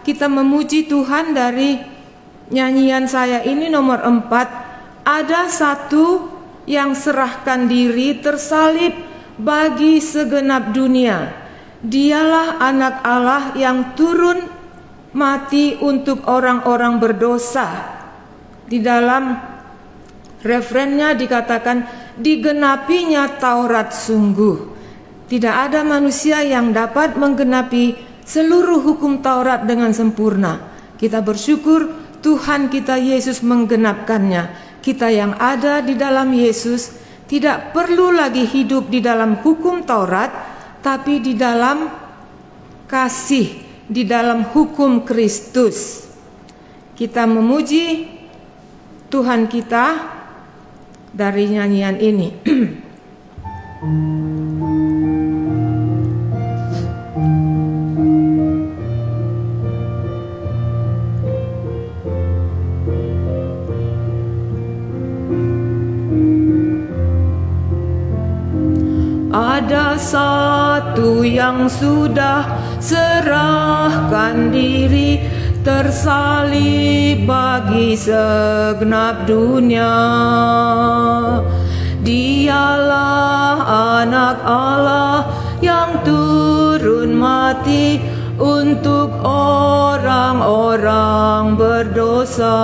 kita memuji Tuhan dari nyanyian saya ini nomor 4. Ada satu yang serahkan diri tersalib bagi segenap dunia. Dialah anak Allah yang turun mati untuk orang-orang berdosa. Di dalam referennya dikatakan digenapinya Taurat sungguh. Tidak ada manusia yang dapat menggenapi seluruh hukum Taurat dengan sempurna. Kita bersyukur Tuhan kita Yesus menggenapkannya. Kita yang ada di dalam Yesus tidak perlu lagi hidup di dalam hukum Taurat, tapi di dalam kasih, di dalam hukum Kristus. Kita memuji Tuhan kita dari nyanyian ini. Ada satu yang sudah serahkan diri tersalib bagi segenap dunia. Dialah anak Allah yang turun mati untuk orang-orang berdosa.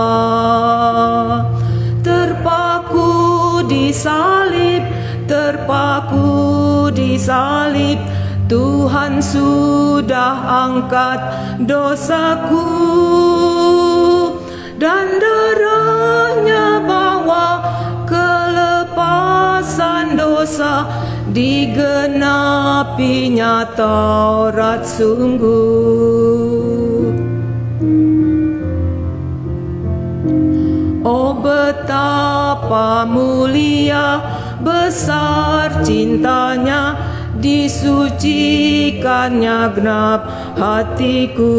Terpaku di salib, terpaku di salib, Tuhan sudah angkat dosaku, dan darahnya bawa kelepasan dosa, digenapinya Taurat sungguh. Oh betapa mulia besar cintanya, disucikannya genap hatiku.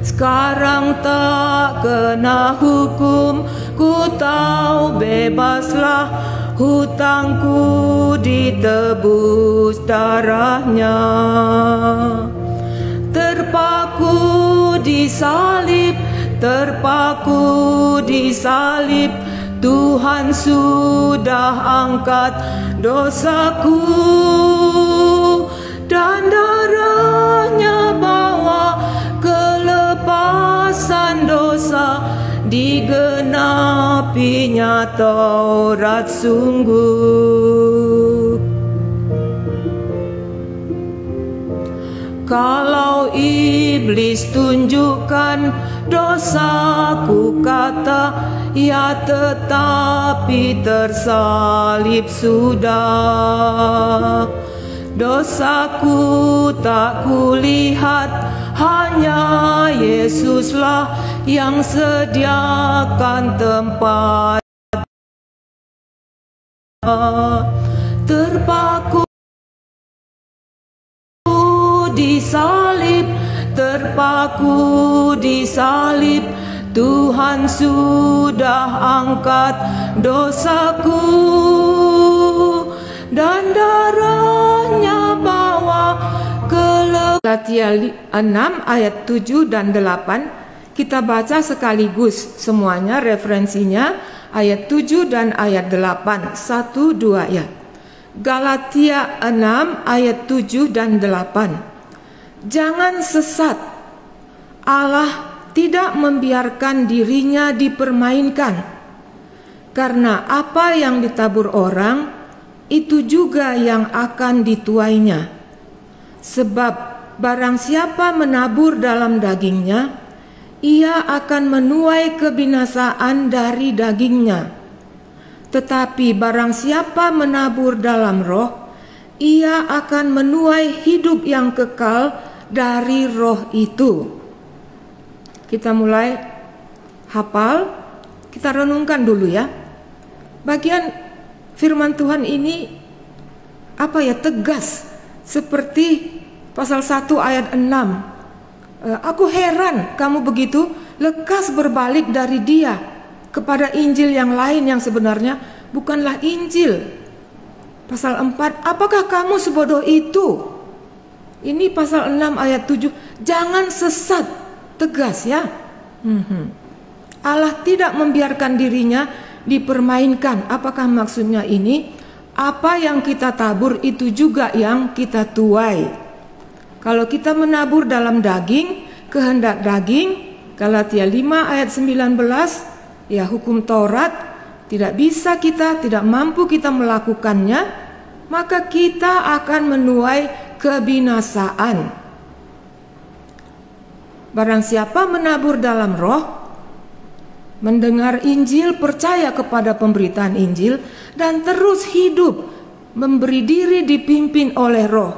Sekarang tak kena hukum, ku tahu bebaslah, hutangku ditebus darahnya. Terpaku di salib, terpaku di salib, Tuhan sudah angkat dosaku, dan darahnya bawa kelepasan dosa, digenapinya Taurat sungguh. Kalau iblis tunjukkan dosaku kata, ya tetapi tersalib sudah. Dosaku tak kulihat, hanya Yesuslah yang sediakan tempat. Terpaku di salib, terpaku di salib, Tuhan sudah angkat dosaku, dan darahnya bawa Galatia 6 ayat 7 dan 8. Kita baca sekaligus semuanya, referensinya ayat 7 dan ayat 8. 1, 2 ya. Galatia 6 ayat 7 dan 8. Jangan sesat, Allah tidak membiarkan dirinya dipermainkan, karena apa yang ditabur orang, itu juga yang akan dituainya. Sebab barang siapa menabur dalam dagingnya, ia akan menuai kebinasaan dari dagingnya. Tetapi barang siapa menabur dalam roh, ia akan menuai hidup yang kekal dari roh itu. Kita mulai hafal, kita renungkan dulu ya. Bagian firman Tuhan ini tegas, seperti pasal 1 ayat 6. Aku heran kamu begitu lekas berbalik dari dia kepada Injil yang lain yang sebenarnya bukanlah Injil. Pasal 4, apakah kamu sebodoh itu? Ini pasal 6 ayat 7, jangan sesat, tegas ya. Allah tidak membiarkan dirinya dipermainkan. Apakah maksudnya ini? Apa yang kita tabur itu juga yang kita tuai. Kalau kita menabur dalam daging, kehendak daging, Galatia 5 ayat 19, ya hukum Taurat, tidak mampu kita melakukannya, maka kita akan menuai kebinasaan. Barang siapa menabur dalam roh, mendengar Injil, percaya kepada pemberitaan Injil, dan terus hidup, memberi diri dipimpin oleh roh,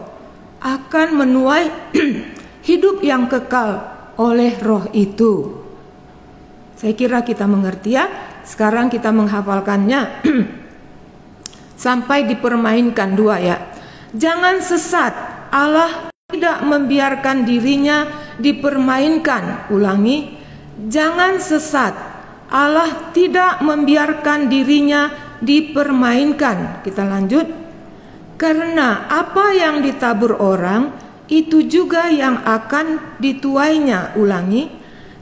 akan menuai hidup yang kekal oleh roh itu. Saya kira kita mengerti ya. Sekarang kita menghafalkannya sampai dipermainkan 2 ya. Jangan sesat, Allah tidak membiarkan dirinya dipermainkan. Ulangi, jangan sesat, Allah tidak membiarkan dirinya dipermainkan. Kita lanjut. Karena apa yang ditabur orang, itu juga yang akan dituainya. Ulangi,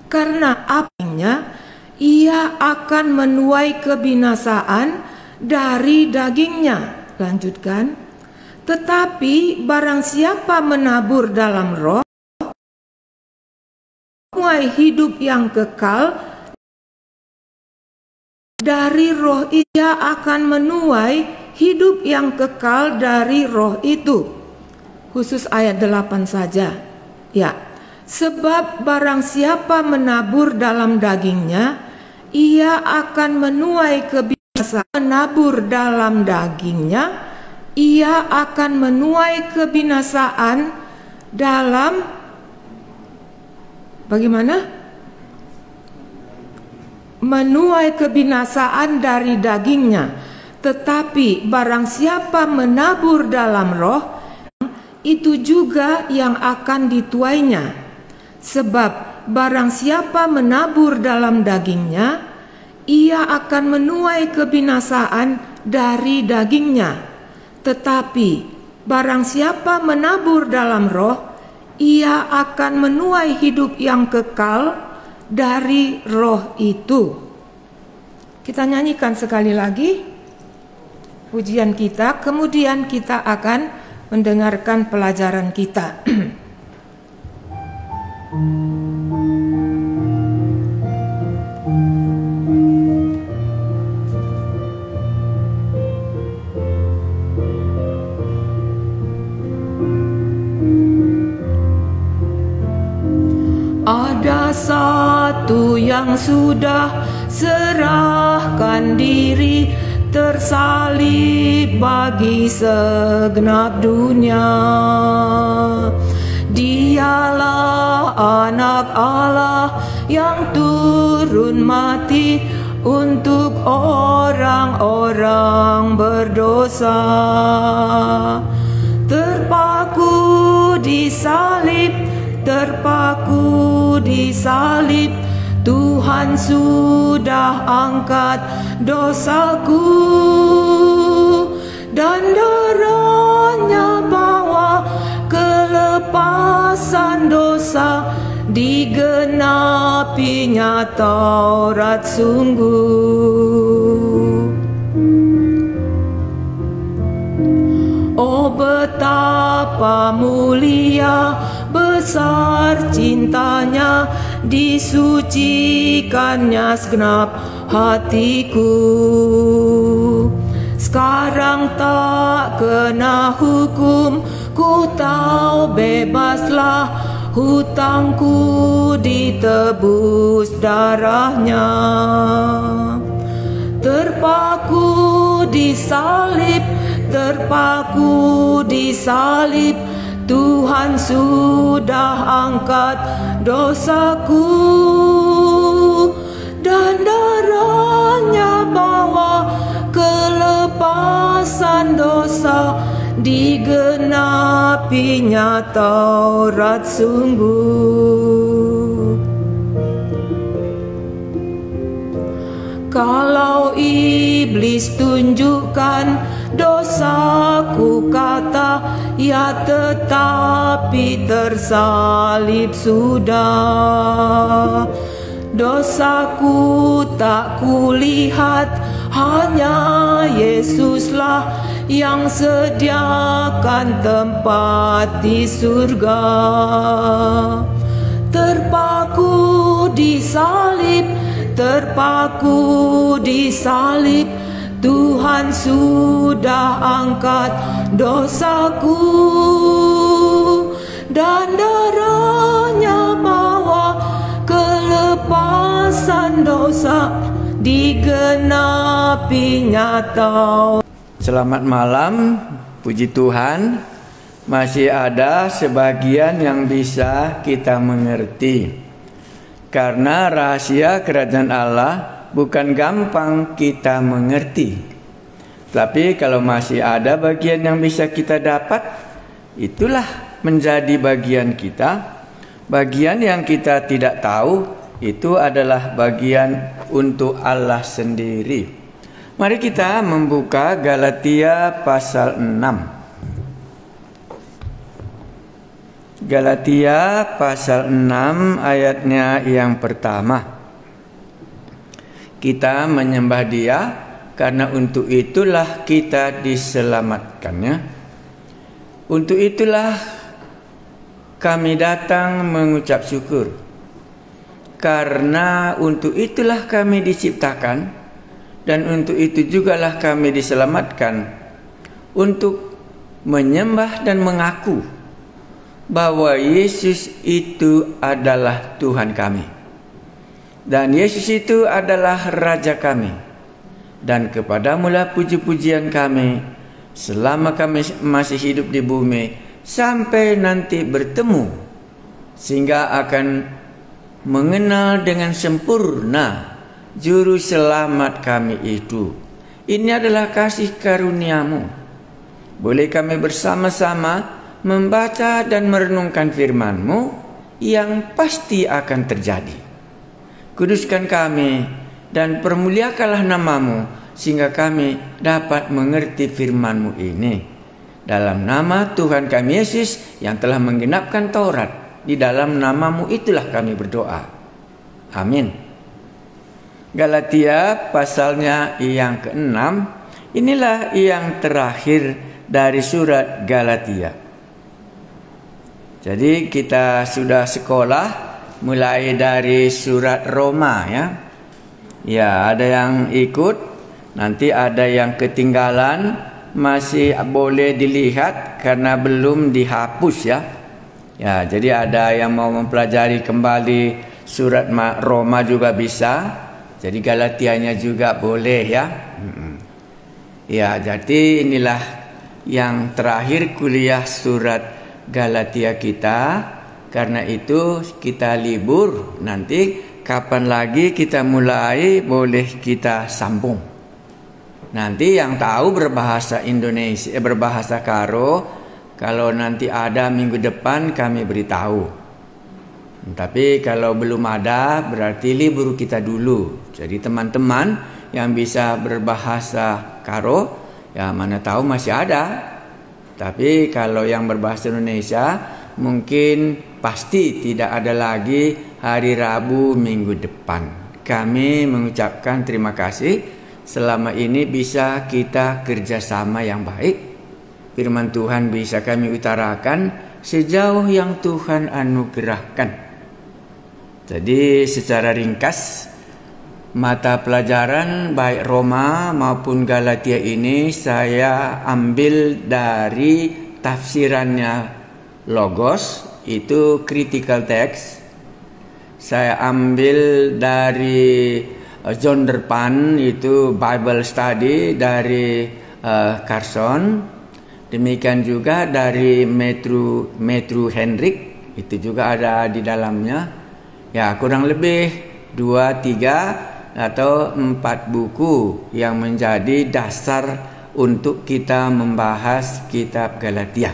karena apanya ia akan menuai kebinasaan dari dagingnya. Lanjutkan. Tetapi barang siapa menabur dalam roh, menuai hidup yang kekal dari roh, ia akan menuai hidup yang kekal dari roh itu. Khusus ayat 8 saja. Ya. Sebab barang siapa menabur dalam dagingnya, ia akan menuai kebinasaan. Menabur dalam dagingnya, ia akan menuai kebinasaan dalam bagaimana? Menuai kebinasaan dari dagingnya. Tetapi barang siapa menabur dalam roh, itu juga yang akan dituainya. Sebab barang siapa menabur dalam dagingnya, ia akan menuai kebinasaan dari dagingnya. Tetapi barang siapa menabur dalam roh, ia akan menuai hidup yang kekal dari roh itu. Kita nyanyikan sekali lagi pujian kita, kemudian kita akan mendengarkan pelajaran kita. Ada satu yang sudah serahkan diri, tersalib bagi segenap dunia. Dialah anak Allah yang turun mati untuk orang-orang berdosa. Terpaku di salib, Tuhan sudah angkat dosaku, dan darahnya bawa kelepasan dosa, digenapinya Taurat sungguh. Oh betapa mulia besar cintanya, disucikannya segenap hatiku. Sekarang tak kena hukum, ku tahu bebaslah, hutangku ditebus darahnya. Terpaku di salib, Tuhan sudah angkat dosaku, dan darahnya bawa kelepasan dosa, digenapinya Taurat sungguh. Kalau iblis tunjukkan dosaku, kata ya tetapi tersalib sudah. Dosaku tak kulihat, hanya Yesuslah yang sediakan tempat di surga. Terpaku di salib, terpaku di salib, Tuhan sudah angkat dosaku, dan darahnya bawa kelepasan dosa, digenapinya taurat. Selamat malam, puji Tuhan, masih ada sebagian yang bisa kita mengerti. Karena rahasia kerajaan Allah bukan gampang kita mengerti. Tapi kalau masih ada bagian yang bisa kita dapat, itulah menjadi bagian kita. Bagian yang kita tidak tahu, itu adalah bagian untuk Allah sendiri. Mari kita membuka Galatia pasal 6. Galatia pasal 6 ayatnya yang pertama. Kita menyembah Dia karena untuk itulah kita diselamatkannya. Untuk itulah kami datang mengucap syukur. Karena untuk itulah kami diciptakan, dan untuk itu jugalah kami diselamatkan, untuk menyembah dan mengaku bahwa Yesus itu adalah Tuhan kami, dan Yesus itu adalah Raja kami, dan kepadamulah puji-pujian kami selama kami masih hidup di bumi, sampai nanti bertemu, sehingga akan mengenal dengan sempurna Juru Selamat kami itu. Ini adalah kasih karunia-Mu. Boleh kami bersama-sama membaca dan merenungkan firman-Mu yang pasti akan terjadi. Kuduskan kami dan permuliakanlah nama-Mu, sehingga kami dapat mengerti firman-Mu ini. Dalam nama Tuhan kami Yesus yang telah menggenapkan Taurat, di dalam nama-Mu itulah kami berdoa. Amin. Galatia pasalnya yang ke-6, inilah yang terakhir dari surat Galatia. Jadi kita sudah sekolah mulai dari surat Roma ya. Ya, ada yang ikut, nanti ada yang ketinggalan, masih boleh dilihat karena belum dihapus ya. Ya, jadi ada yang mau mempelajari kembali surat Roma juga bisa. Jadi Galatianya juga boleh ya. Ya, jadi inilah yang terakhir kuliah surat Galatia kita. Karena itu kita libur. Nanti kapan lagi kita mulai boleh kita sambung. Nanti yang tahu berbahasa Indonesia, berbahasa Karo, kalau nanti ada minggu depan kami beritahu. Tapi kalau belum ada berarti libur kita dulu. Jadi teman-teman yang bisa berbahasa Karo, ya mana tahu masih ada. Tapi kalau yang berbahasa Indonesia mungkin pasti tidak ada lagi hari Rabu minggu depan. Kami mengucapkan terima kasih. Selama ini bisa kita kerjasama yang baik. Firman Tuhan bisa kami utarakan sejauh yang Tuhan anugerahkan. Jadi secara ringkas, mata pelajaran baik Roma maupun Galatia ini saya ambil dari tafsirannya Logos, itu critical text. Saya ambil dari John Derpan, itu Bible Study dari Carson. Demikian juga dari Matthew Henrik, itu juga ada di dalamnya. Ya, kurang lebih 2, 3 atau 4 buku yang menjadi dasar untuk kita membahas kitab Galatia.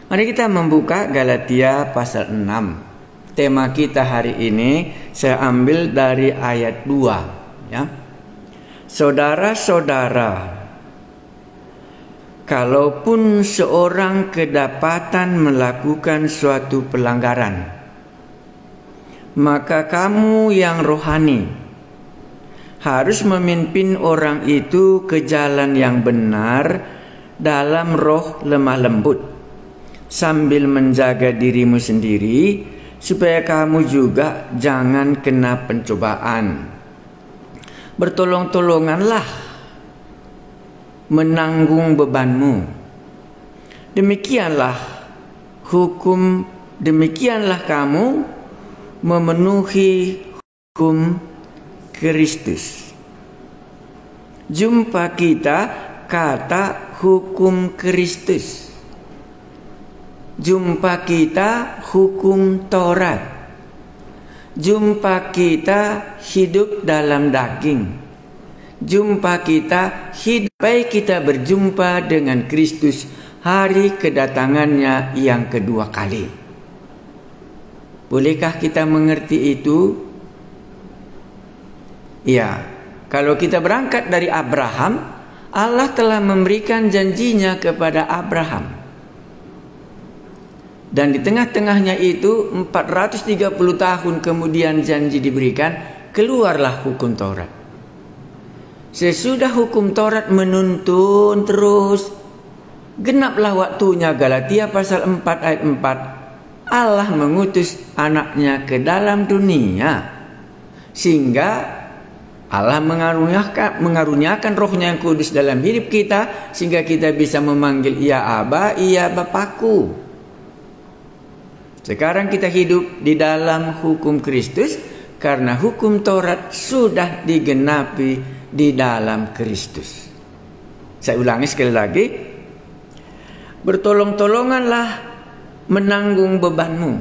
Mari kita membuka Galatia pasal 6. Tema kita hari ini saya ambil dari ayat 2 ya. Saudara-saudara, kalaupun seorang kedapatan melakukan suatu pelanggaran, maka kamu yang rohani harus memimpin orang itu ke jalan yang benar dalam roh lemah lembut, sambil menjaga dirimu sendiri supaya kamu juga jangan kena pencobaan. Bertolong-tolonganlah menanggung bebanmu. Demikianlah kamu memenuhi hukum Kristus. Jumpa kita kata hukum Kristus. Jumpa kita hukum Taurat. Jumpa kita hidup dalam daging. Jumpa kita hidup sampai kita berjumpa dengan Kristus hari kedatangannya yang kedua kali. Bolehkah kita mengerti itu? Ya, kalau kita berangkat dari Abraham, Allah telah memberikan janjinya kepada Abraham. Dan di tengah-tengahnya itu 430 tahun kemudian janji diberikan, keluarlah hukum Taurat. Sesudah hukum Taurat menuntun terus, genaplah waktunya, Galatia pasal 4 ayat 4, Allah mengutus anaknya ke dalam dunia, sehingga Allah mengaruniakan rohnya yang kudus dalam hidup kita, sehingga kita bisa memanggil ia Aba, ia Bapakku. Sekarang kita hidup di dalam hukum Kristus, karena hukum Taurat sudah digenapi di dalam Kristus. Saya ulangi sekali lagi. Bertolong-tolonganlah menanggung bebanmu.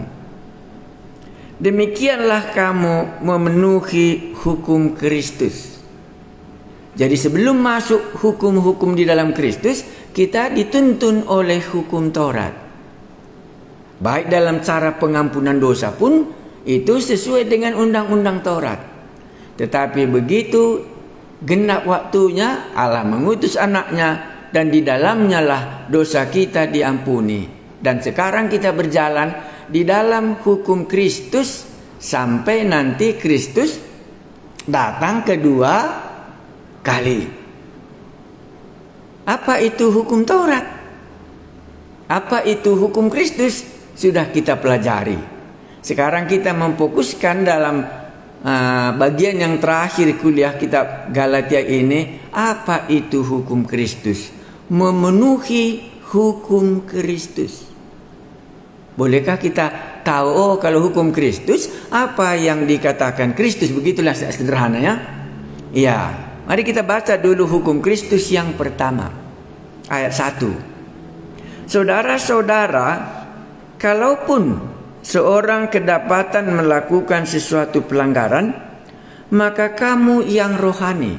Demikianlah kamu memenuhi hukum Kristus. Jadi sebelum masuk hukum-hukum di dalam Kristus, kita dituntun oleh hukum Taurat. Baik dalam cara pengampunan dosa pun itu sesuai dengan undang-undang Taurat. Tetapi begitu genap waktunya, Allah mengutus anaknya, dan di dalamnya lah dosa kita diampuni. Dan sekarang kita berjalan di dalam hukum Kristus sampai nanti Kristus datang kedua kali. Apa itu hukum Taurat? Apa itu hukum Kristus? Sudah kita pelajari. Sekarang kita memfokuskan dalam bagian yang terakhir kuliah kitab Galatia ini, apa itu hukum Kristus? Memenuhi hukum Kristus. Bolehkah kita tahu kalau hukum Kristus, apa yang dikatakan Kristus? Begitulah sederhananya. Ya, mari kita baca dulu hukum Kristus yang pertama, ayat 1. Saudara-saudara, kalaupun seorang kedapatan melakukan sesuatu pelanggaran, maka kamu yang rohani.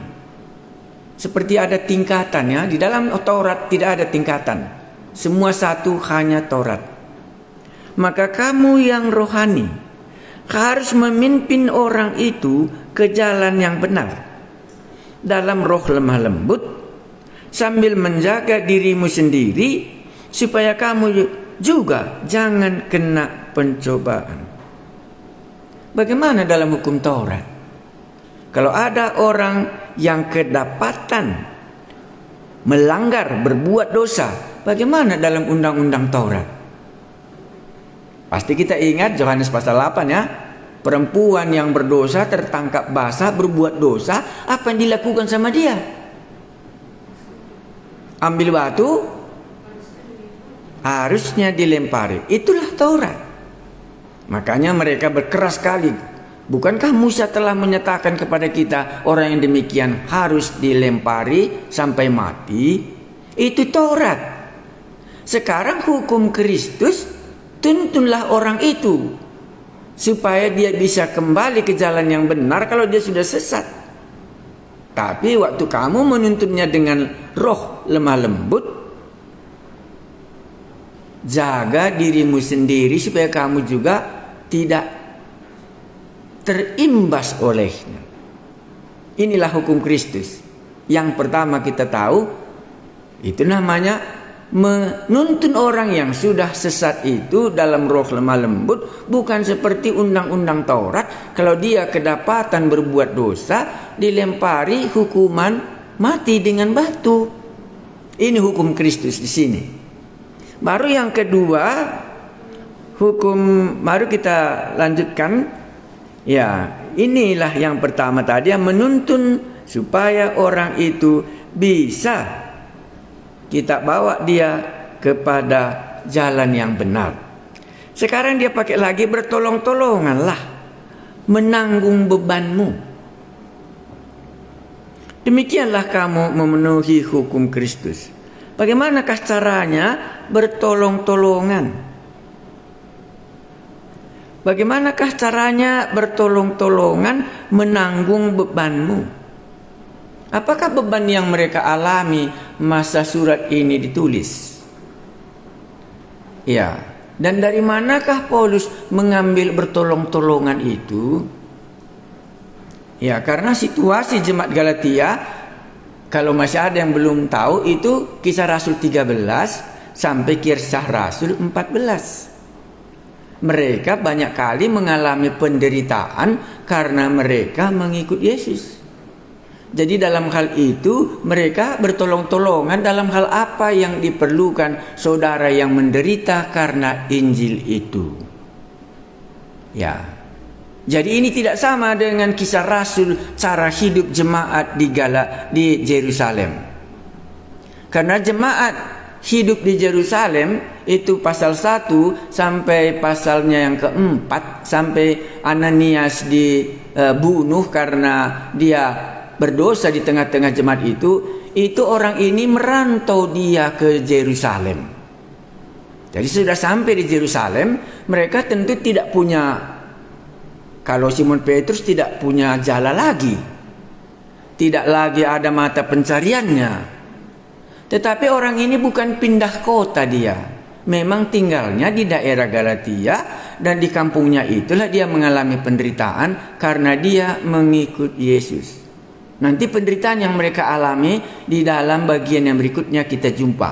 Seperti ada tingkatan, ya. Di dalam Taurat tidak ada tingkatan. Semua satu, hanya Taurat. Maka kamu yang rohani harus memimpin orang itu ke jalan yang benar dalam roh lemah lembut, sambil menjaga dirimu sendiri supaya kamu juga jangan kena pencobaan. Bagaimana dalam hukum Taurat? Kalau ada orang yang kedapatan melanggar, berbuat dosa, bagaimana dalam undang-undang Taurat? Pasti kita ingat Yohanes pasal 8, ya. Perempuan yang berdosa tertangkap basah berbuat dosa, apa yang dilakukan sama dia? Ambil batu, harusnya dilempari. Itulah Taurat. Makanya mereka berkeras sekali. Bukankah Musa telah menyatakan kepada kita orang yang demikian harus dilempari sampai mati? Itu Taurat. Sekarang hukum Kristus, tuntunlah orang itu supaya dia bisa kembali ke jalan yang benar kalau dia sudah sesat. Tapi waktu kamu menuntunnya dengan roh lemah lembut, jaga dirimu sendiri supaya kamu juga tidak terimbas olehnya. Inilah hukum Kristus. Yang pertama kita tahu, Itu namanya menuntun orang yang sudah sesat itu dalam roh lemah lembut, bukan seperti undang-undang Taurat. Kalau dia kedapatan berbuat dosa, dilempari hukuman mati dengan batu. Ini hukum Kristus di sini. Baru yang kedua, baru kita lanjutkan. Ya, inilah yang pertama tadi, yang menuntun supaya orang itu bisa kita bawa dia kepada jalan yang benar. Sekarang dia pakai lagi bertolong-tolonganlah menanggung bebanmu. Demikianlah kamu memenuhi hukum Kristus. Bagaimanakah caranya bertolong-tolongan? Bagaimanakah caranya bertolong-tolongan menanggung bebanmu? Apakah beban yang mereka alami masa surat ini ditulis? Ya, dan dari manakah Paulus mengambil bertolong-tolongan itu? Ya, karena situasi jemaat Galatia, kalau masih ada yang belum tahu, itu Kisah Rasul 13 sampai Kisah Rasul 14. Mereka banyak kali mengalami penderitaan karena mereka mengikut Yesus. Jadi dalam hal itu mereka bertolong-tolongan dalam hal apa yang diperlukan saudara yang menderita karena Injil itu. Ya. Jadi ini tidak sama dengan Kisah Rasul cara hidup jemaat di Yerusalem. Karena jemaat hidup di Yerusalem itu pasal 1 sampai pasalnya yang keempat, sampai Ananias dibunuh karena dia berdosa di tengah-tengah jemaat itu orang ini merantau dia ke Yerusalem. Jadi sudah sampai di Yerusalem, mereka tentu tidak punya, kalau Simon Petrus tidak punya jala lagi, tidak lagi ada mata pencariannya. Tetapi orang ini bukan pindah kota dia, memang tinggalnya di daerah Galatia, dan di kampungnya itulah dia mengalami penderitaan karena dia mengikut Yesus. Nanti penderitaan yang mereka alami di dalam bagian yang berikutnya kita jumpa.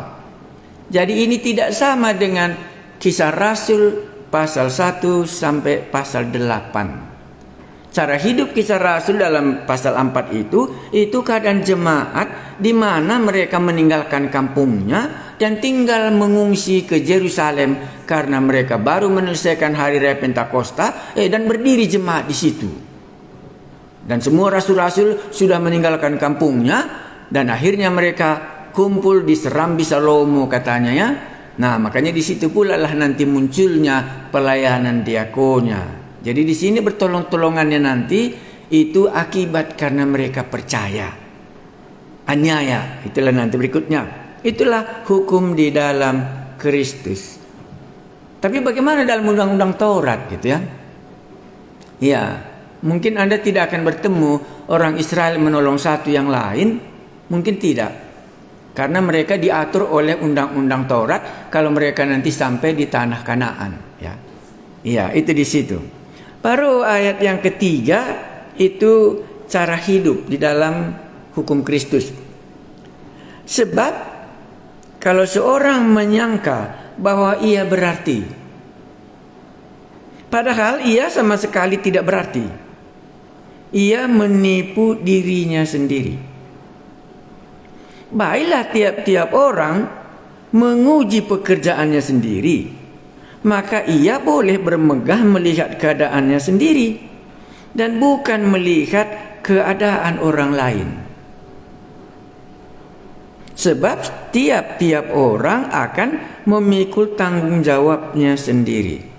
Jadi ini tidak sama dengan Kisah Rasul pasal 1 sampai pasal 8. Cara hidup Kisah Rasul dalam pasal 4 itu keadaan jemaat di mana mereka meninggalkan kampungnya dan tinggal mengungsi ke Yerusalem karena mereka baru menyelesaikan hari raya Pentakosta dan berdiri jemaat di situ. Dan semua rasul-rasul sudah meninggalkan kampungnya, dan akhirnya mereka kumpul di Serambi Salomo katanya ya. Nah, makanya di situ pula lah nanti munculnya pelayanan diakonia. Jadi di sini bertolong-tolongannya nanti itu akibat karena mereka percaya. Aniaya, itulah nanti berikutnya. Itulah hukum di dalam Kristus. Tapi bagaimana dalam undang-undang Taurat gitu ya? Ya. Mungkin Anda tidak akan bertemu orang Israel menolong satu yang lain. Mungkin tidak. Karena mereka diatur oleh undang-undang Taurat kalau mereka nanti sampai di tanah Kanaan. Ya, iya, itu di situ. Baru ayat yang ketiga itu cara hidup di dalam hukum Kristus. Sebab kalau seorang menyangka bahwa ia berarti, padahal ia sama sekali tidak berarti, ia menipu dirinya sendiri. Baiklah tiap-tiap orang menguji pekerjaannya sendiri, maka ia boleh bermegah melihat keadaannya sendiri dan bukan melihat keadaan orang lain. Sebab tiap-tiap orang akan memikul tanggung jawabnya sendiri.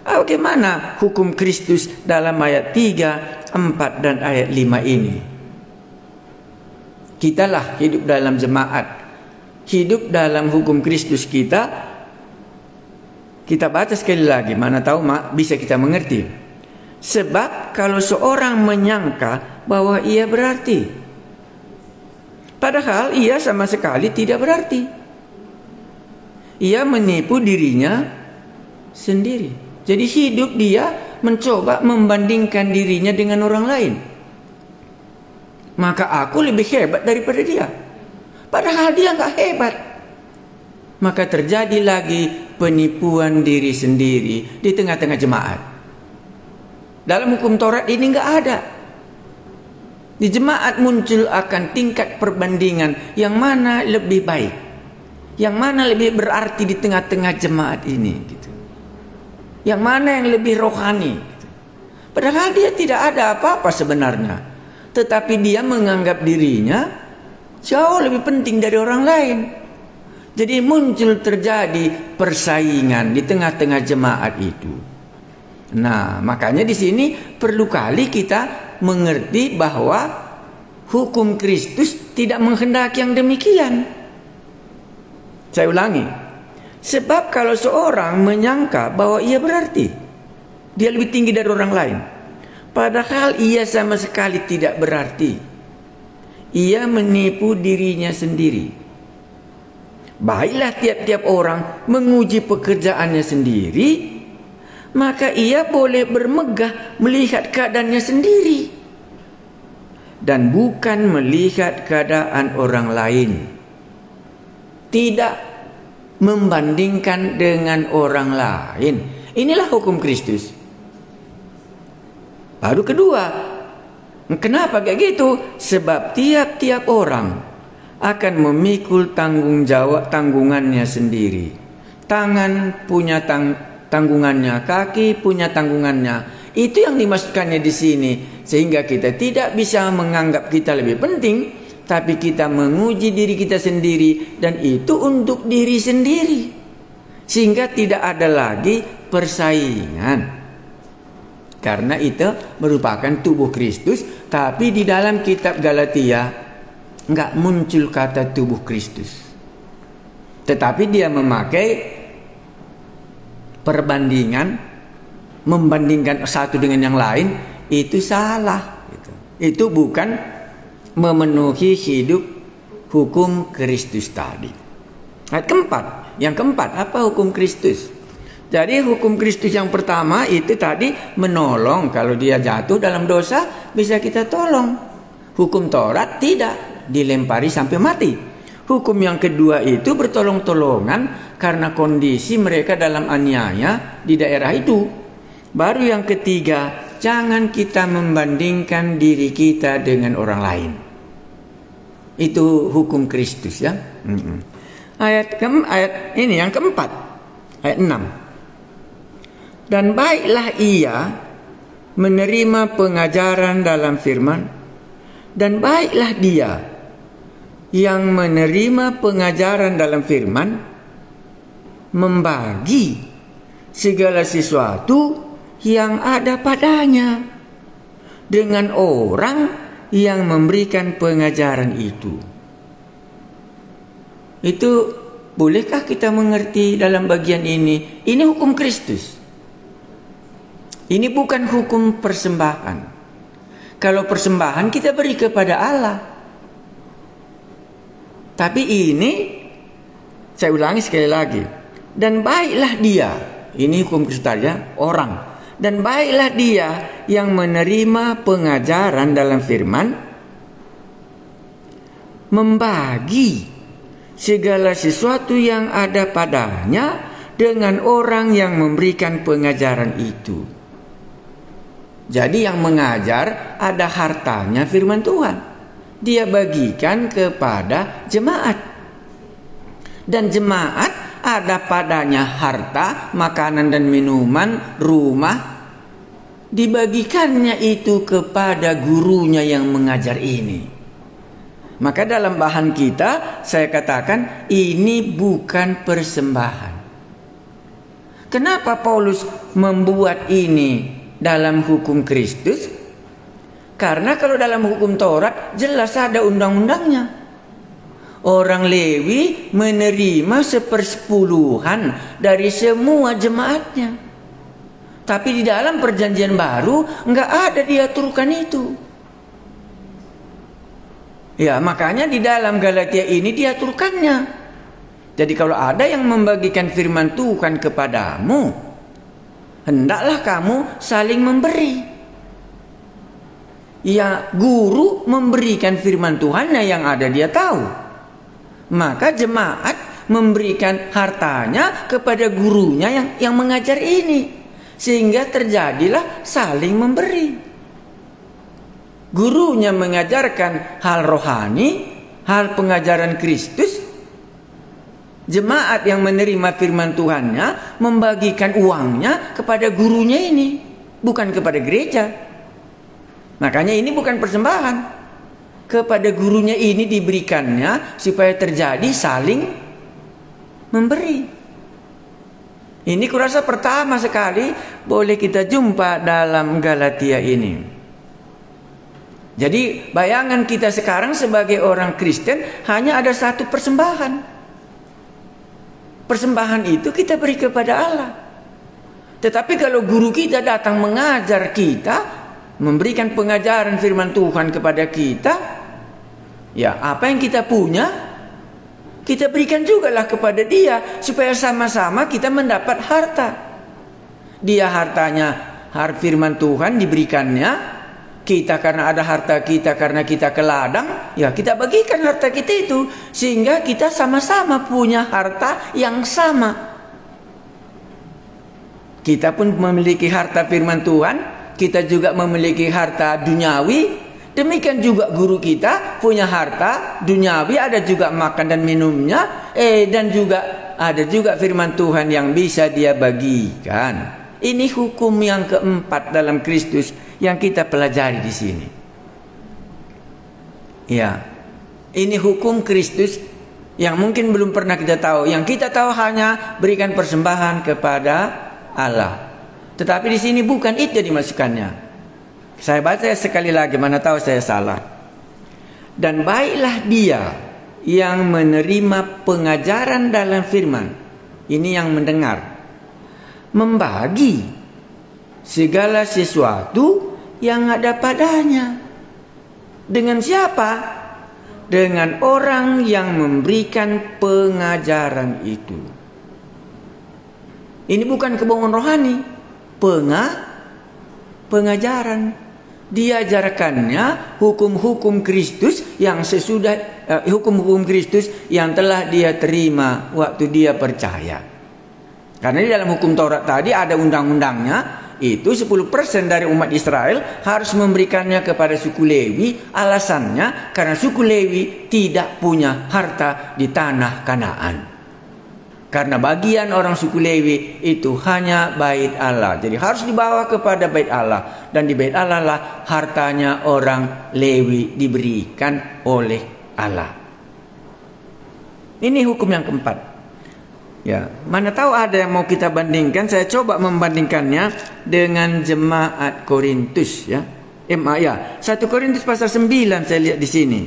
Bagaimana hukum Kristus dalam ayat 3, 4 dan ayat 5 ini? Kitalah hidup dalam jemaat, hidup dalam hukum Kristus kita. Kita baca sekali lagi, mana tahu bisa kita mengerti. Sebab kalau seorang menyangka bahwa ia berarti, padahal ia sama sekali tidak berarti, ia menipu dirinya sendiri. Jadi hidup dia mencoba membandingkan dirinya dengan orang lain. Maka aku lebih hebat daripada dia. Padahal dia nggak hebat. Maka terjadi lagi penipuan diri sendiri di tengah-tengah jemaat. Dalam hukum Taurat ini nggak ada. Di jemaat muncul akan tingkat perbandingan yang mana lebih baik, yang mana lebih berarti di tengah-tengah jemaat ini, gitu. Yang mana yang lebih rohani, gitu. Padahal dia tidak ada apa-apa sebenarnya, tetapi dia menganggap dirinya jauh lebih penting dari orang lain. Jadi muncul terjadi persaingan di tengah-tengah jemaat itu. Nah, makanya di sini perlu kali kita mengerti bahwa hukum Kristus tidak menghendaki yang demikian. Saya ulangi. Sebab kalau seorang menyangka bahwa ia berarti, dia lebih tinggi dari orang lain, padahal ia sama sekali tidak berarti, ia menipu dirinya sendiri. Baiklah tiap-tiap orang menguji pekerjaannya sendiri, maka ia boleh bermegah melihat keadaannya sendiri dan bukan melihat keadaan orang lain. Tidak membandingkan dengan orang lain. Inilah hukum Kristus. Baru kedua, kenapa kayak gitu? Sebab tiap-tiap orang akan memikul tanggung jawab tanggungannya sendiri. Tangan punya tanggungannya, kaki punya tanggungannya. Itu yang dimaksudkannya di sini, sehingga kita tidak bisa menganggap kita lebih penting, tapi kita menguji diri kita sendiri, dan itu untuk diri sendiri, sehingga tidak ada lagi persaingan. Karena itu merupakan tubuh Kristus, tapi di dalam kitab Galatia nggak muncul kata tubuh Kristus, tetapi dia memakai perbandingan, membandingkan satu dengan yang lain. Itu salah. Itu bukan memenuhi hidup hukum Kristus tadi. Ayat keempat. Yang keempat, apa hukum Kristus? Jadi hukum Kristus yang pertama itu tadi menolong. Kalau dia jatuh dalam dosa, bisa kita tolong. Hukum Taurat tidak, dilempari sampai mati. Hukum yang kedua itu bertolong-tolongan karena kondisi mereka dalam aniaya di daerah itu. Baru yang ketiga, jangan kita membandingkan diri kita dengan orang lain. Itu hukum Kristus, ya. Ayat ini yang keempat, ayat 6. Dan baiklah ia menerima pengajaran dalam firman, dan baiklah dia yang menerima pengajaran dalam firman membagi segala sesuatu yang ada padanya dengan orang yang memberikan pengajaran itu. Itu bolehkah kita mengerti dalam bagian ini? Ini hukum Kristus. Ini bukan hukum persembahan. Kalau persembahan kita beri kepada Allah. Tapi ini, saya ulangi sekali lagi. Dan baiklah dia, ini hukum Kristus ya, orang. Dan baiklah dia yang menerima pengajaran dalam firman, membagi segala sesuatu yang ada padanya dengan orang yang memberikan pengajaran itu. Jadi yang mengajar ada hartanya firman Tuhan. Dia bagikan kepada jemaat. Dan jemaat ada padanya harta, makanan dan minuman, rumah. Dibagikannya itu kepada gurunya yang mengajar ini. Maka dalam bahan kita, saya katakan ini bukan persembahan. Kenapa Paulus membuat ini dalam hukum Kristus? Karena kalau dalam hukum Taurat jelas ada undang-undangnya. Orang Lewi menerima 1/10 dari semua jemaatnya. Tapi di dalam perjanjian baru nggak ada diaturkan itu. Ya, makanya di dalam Galatia ini diaturkannya. Jadi kalau ada yang membagikan firman Tuhan kepadamu, hendaklah kamu saling memberi. Ya, guru memberikan firman Tuhannya yang ada dia tahu. Maka jemaat memberikan hartanya kepada gurunya yang mengajar ini, sehingga terjadilah saling memberi. Gurunya mengajarkan hal rohani, hal pengajaran Kristus. Jemaat yang menerima firman Tuhannya membagikan uangnya kepada gurunya ini, bukan kepada gereja. Makanya ini bukan persembahan. Kepada gurunya ini diberikannya supaya terjadi saling memberi. Ini kurasa pertama sekali boleh kita jumpa dalam Galatia ini. Jadi bayangan kita sekarang sebagai orang Kristen hanya ada satu persembahan. Persembahan itu kita beri kepada Allah. Tetapi kalau guru kita datang mengajar kita, memberikan pengajaran firman Tuhan kepada kita, ya apa yang kita punya, kita berikan jugalah kepada dia, supaya sama-sama kita mendapat harta. Dia hartanya, firman Tuhan diberikannya. Kita karena ada harta kita, karena kita ke ladang, ya kita bagikan harta kita itu, sehingga kita sama-sama punya harta yang sama. Kita pun memiliki harta firman Tuhan, kita juga memiliki harta duniawi. Demikian juga guru kita punya harta duniawi, ada juga makan dan minumnya, dan juga ada juga firman Tuhan yang bisa dia bagikan. Ini hukum yang keempat dalam Kristus yang kita pelajari di sini. Ya, ini hukum Kristus yang mungkin belum pernah kita tahu. Yang kita tahu hanya berikan persembahan kepada Allah. Tetapi di sini bukan itu dimasukkannya. Saya baca sekali lagi, mana tahu saya salah. Dan baiklah dia yang menerima pengajaran dalam firman. Ini yang mendengar. Membagi segala sesuatu yang ada padanya. Dengan siapa? Dengan orang yang memberikan pengajaran itu. Ini bukan kebohongan rohani. Pengajaran. Diajarkannya hukum-hukum Kristus yang sesudah hukum-hukum Kristus yang telah dia terima waktu dia percaya. Karena di dalam hukum Taurat tadi ada undang-undangnya, itu 10% dari umat Israel harus memberikannya kepada suku Lewi. Alasannya karena suku Lewi tidak punya harta di tanah Kanaan. Karena bagian orang suku Lewi itu hanya bait Allah. Jadi harus dibawa kepada bait Allah. Dan di bait Allah lah hartanya orang Lewi diberikan oleh Allah. Ini hukum yang keempat. Ya, mana tahu ada yang mau kita bandingkan. Saya coba membandingkannya dengan jemaat Korintus, ya. 1 Korintus pasal 9 saya lihat di sini.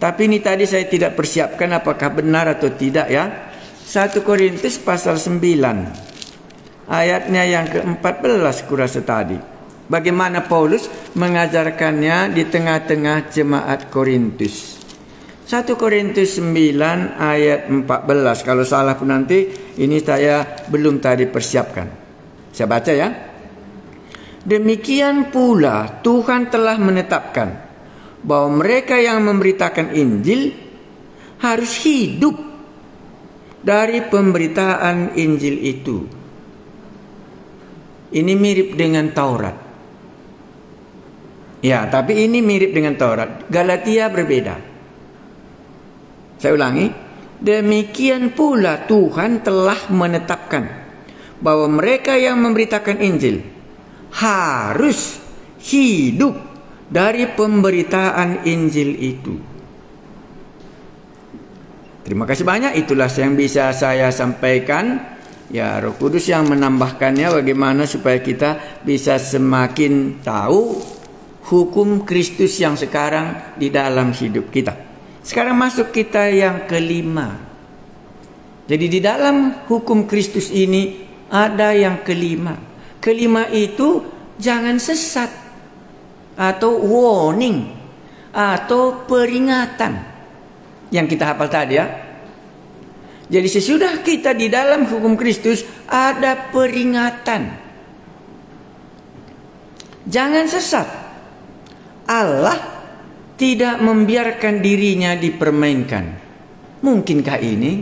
Tapi ini tadi saya tidak persiapkan apakah benar atau tidak, ya. 1 Korintus pasal 9 ayatnya yang ke-14 kurasa tadi. Bagaimana Paulus mengajarkannya di tengah-tengah jemaat Korintus. 1 Korintus 9 ayat 14. Kalau salah pun nanti, ini saya belum tadi persiapkan. Saya baca, ya. Demikian pula Tuhan telah menetapkan bahwa mereka yang memberitakan Injil harus hidup dari pemberitaan Injil itu. Ini mirip dengan Taurat. Ya, tapi ini mirip dengan Taurat. Galatia berbeda. Saya ulangi, demikian pula Tuhan telah menetapkan bahwa mereka yang memberitakan Injil harus hidup dari pemberitaan Injil itu. Terima kasih banyak, itulah yang bisa saya sampaikan. Ya, Roh Kudus yang menambahkannya bagaimana supaya kita bisa semakin tahu hukum Kristus yang sekarang di dalam hidup kita. Sekarang masuk kita yang kelima. Jadi di dalam hukum Kristus ini ada yang kelima. Kelima itu jangan sesat, atau warning, atau peringatan yang kita hafal tadi, ya. Jadi sesudah kita di dalam hukum Kristus ada peringatan. Jangan sesat. Allah tidak membiarkan dirinya dipermainkan. Mungkinkah ini?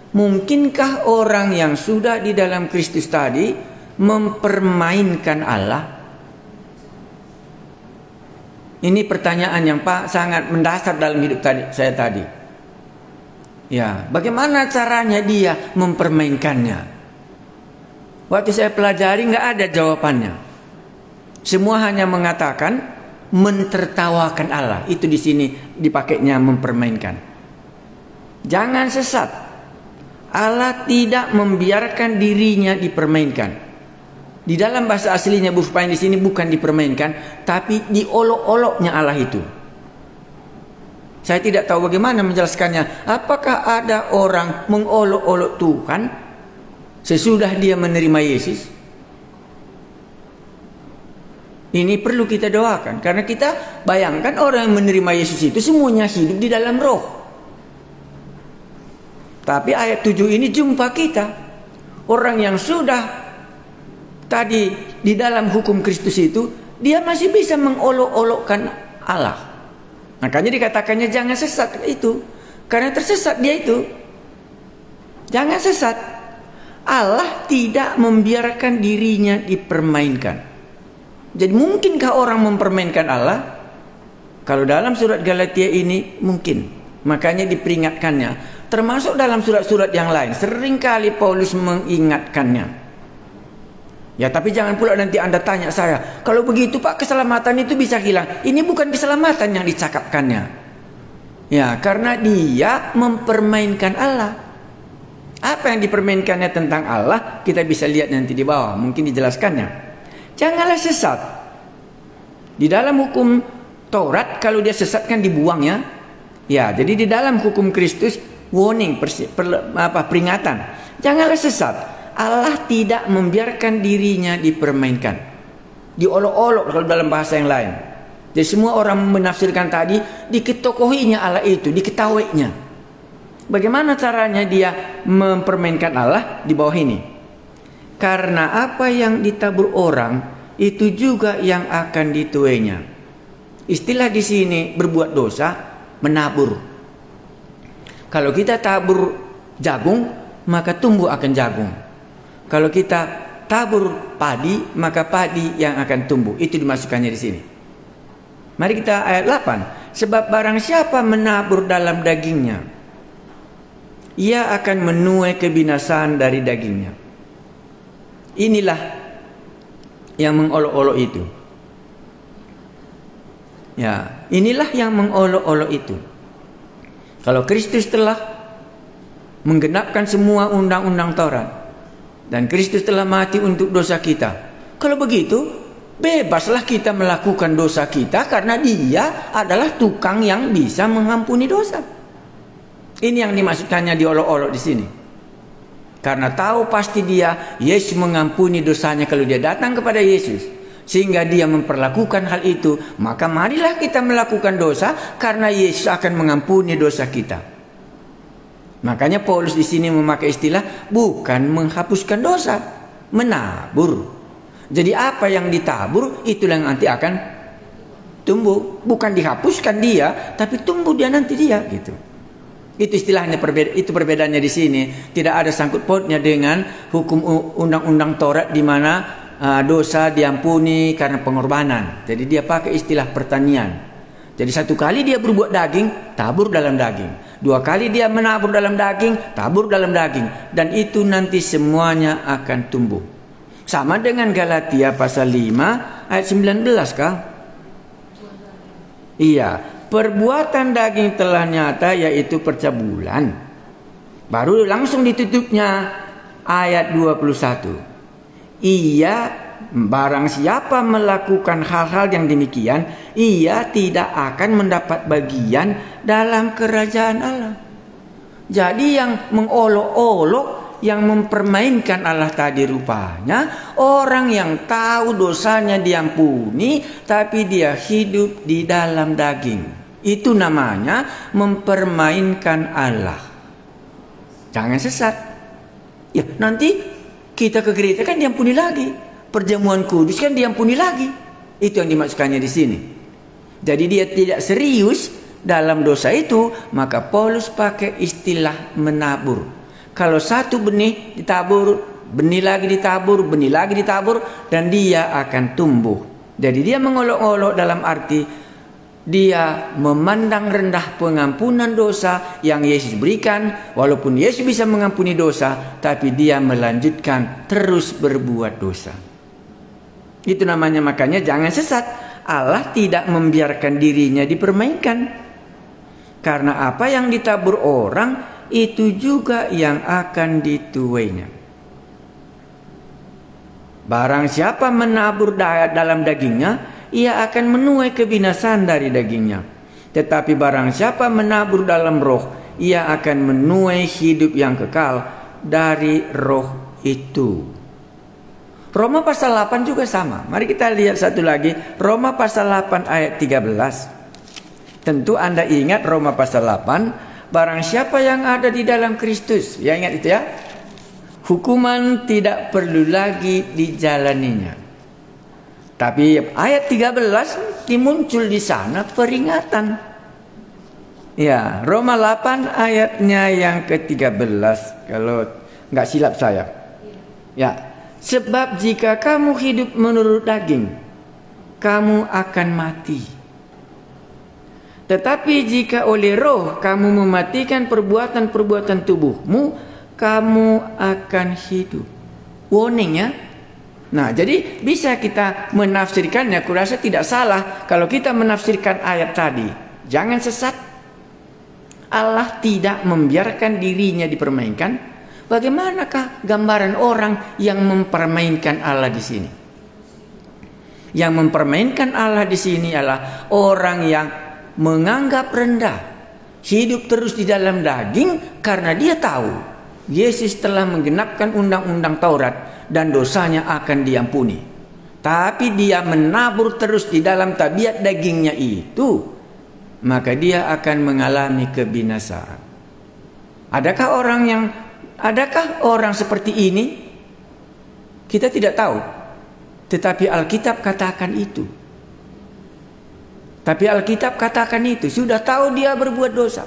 Mungkinkah orang yang sudah di dalam Kristus tadi mempermainkan Allah? Ini pertanyaan yang sangat mendasar dalam hidup saya tadi. Ya, bagaimana caranya dia mempermainkannya? Waktu saya pelajari nggak ada jawabannya. Semua hanya mengatakan mentertawakan Allah. Itu di sini dipakainya mempermainkan. Jangan sesat. Allah tidak membiarkan dirinya dipermainkan. Di dalam bahasa aslinya Buspain di sini bukan dipermainkan, tapi diolok-oloknya Allah itu. Saya tidak tahu bagaimana menjelaskannya. Apakah ada orang mengolok-olok Tuhan sesudah dia menerima Yesus? Ini perlu kita doakan. Karena kita bayangkan orang yang menerima Yesus itu semuanya hidup di dalam roh. Tapi ayat 7 ini jumpa kita. Orang yang sudah tadi di dalam hukum Kristus itu, dia masih bisa mengolok-olokkan Allah. Makanya dikatakannya jangan sesat itu. Karena tersesat dia itu. Jangan sesat. Allah tidak membiarkan dirinya dipermainkan. Jadi mungkinkah orang mempermainkan Allah? Kalau dalam surat Galatia ini mungkin. Makanya diperingatkannya. Termasuk dalam surat-surat yang lain. Seringkali Paulus mengingatkannya. Ya, tapi jangan pula nanti Anda tanya saya, kalau begitu Pak, keselamatan itu bisa hilang. Ini bukan keselamatan yang dicakapkannya. Ya, karena dia mempermainkan Allah. Apa yang dipermainkannya tentang Allah, kita bisa lihat nanti di bawah. Mungkin dijelaskannya. Janganlah sesat. Di dalam hukum Taurat, kalau dia sesat kan dibuang ya. Ya, jadi di dalam hukum Kristus, warning, peringatan. Janganlah sesat. Allah tidak membiarkan dirinya dipermainkan. Diolok-olok kalau dalam bahasa yang lain. Jadi semua orang menafsirkan tadi, diketokohinya Allah itu, diketahuinya. Bagaimana caranya dia mempermainkan Allah di bawah ini? Karena apa yang ditabur orang, itu juga yang akan dituainya. Istilah di sini berbuat dosa, menabur. Kalau kita tabur jagung, maka tumbuh akan jagung. Kalau kita tabur padi, maka padi yang akan tumbuh. Itu dimasukkannya di sini. Mari kita ayat 8. Sebab barang siapa menabur dalam dagingnya, ia akan menuai kebinasaan dari dagingnya. Inilah yang mengolok-olok itu. Ya, inilah yang mengolok-olok itu. Kalau Kristus telah menggenapkan semua undang-undang Taurat, dan Kristus telah mati untuk dosa kita. Kalau begitu, bebaslah kita melakukan dosa kita karena dia adalah tukang yang bisa mengampuni dosa. Ini yang dimaksudkannya diolok-olok di sini. Karena tahu pasti dia, Yesus mengampuni dosanya kalau dia datang kepada Yesus. Sehingga dia memperlakukan hal itu. Maka marilah kita melakukan dosa karena Yesus akan mengampuni dosa kita. Makanya Paulus di sini memakai istilah bukan menghapuskan dosa, menabur. Jadi apa yang ditabur itulah yang nanti akan tumbuh, bukan dihapuskan dia, tapi tumbuh dia nanti dia gitu. Itu istilahnya itu perbedaannya di sini. Tidak ada sangkut pautnya dengan hukum undang-undang Taurat di mana dosa diampuni karena pengorbanan. Jadi dia pakai istilah pertanian. Jadi satu kali dia berbuat daging, tabur dalam daging. Dua kali dia menabur dalam daging, tabur dalam daging. Dan itu nanti semuanya akan tumbuh. Sama dengan Galatia pasal 5 ayat 19 kah? Iya. Perbuatan daging telah nyata, yaitu percabulan. Baru langsung ditutupnya ayat 21. Ia, barang siapa melakukan hal-hal yang demikian, ia tidak akan mendapat bagian dalam kerajaan Allah. Jadi yang mengolok-olok, yang mempermainkan Allah tadi rupanya orang yang tahu dosanya diampuni, tapi dia hidup di dalam daging. Itu namanya mempermainkan Allah. Jangan sesat. Ya, nanti kita ke gereja kan diampuni lagi. Perjamuan kudus kan diampuni lagi. Itu yang dimaksudkannya di sini. Jadi dia tidak serius dalam dosa itu, maka Paulus pakai istilah menabur. Kalau satu benih ditabur, benih lagi ditabur, benih lagi ditabur, dan dia akan tumbuh. Jadi dia mengolok-olok dalam arti dia memandang rendah pengampunan dosa yang Yesus berikan. Walaupun Yesus bisa mengampuni dosa, tapi dia melanjutkan terus berbuat dosa. Itu namanya, makanya jangan sesat. Allah tidak membiarkan dirinya dipermainkan. Karena apa yang ditabur orang, itu juga yang akan dituainya. Barang siapa menabur dalam dagingnya, ia akan menuai kebinasaan dari dagingnya. Tetapi barang siapa menabur dalam roh, ia akan menuai hidup yang kekal dari roh itu. Roma pasal 8 juga sama. Mari kita lihat satu lagi. Roma pasal 8 ayat 13. Tentu Anda ingat Roma pasal 8. Barang siapa yang ada di dalam Kristus. Ya, ingat itu ya. Hukuman tidak perlu lagi dijalaninya. Tapi ayat 13 muncul di sana peringatan. Ya, Roma 8 ayatnya yang ke-13. Kalau nggak silap saya. Ya. Sebab jika kamu hidup menurut daging, kamu akan mati. Tetapi jika oleh roh kamu mematikan perbuatan-perbuatan tubuhmu, kamu akan hidup. Warning ya. Nah, jadi bisa kita menafsirkannya. Kurasa tidak salah kalau kita menafsirkan ayat tadi. Jangan sesat. Allah tidak membiarkan dirinya dipermainkan. Bagaimanakah gambaran orang yang mempermainkan Allah di sini? Yang mempermainkan Allah di sini adalah orang yang menganggap rendah, hidup terus di dalam daging karena dia tahu Yesus telah menggenapkan undang-undang Taurat dan dosanya akan diampuni. Tapi dia menabur terus di dalam tabiat dagingnya itu, maka dia akan mengalami kebinasaan. Adakah orang seperti ini? Kita tidak tahu. Tetapi Alkitab katakan itu. Sudah tahu dia berbuat dosa.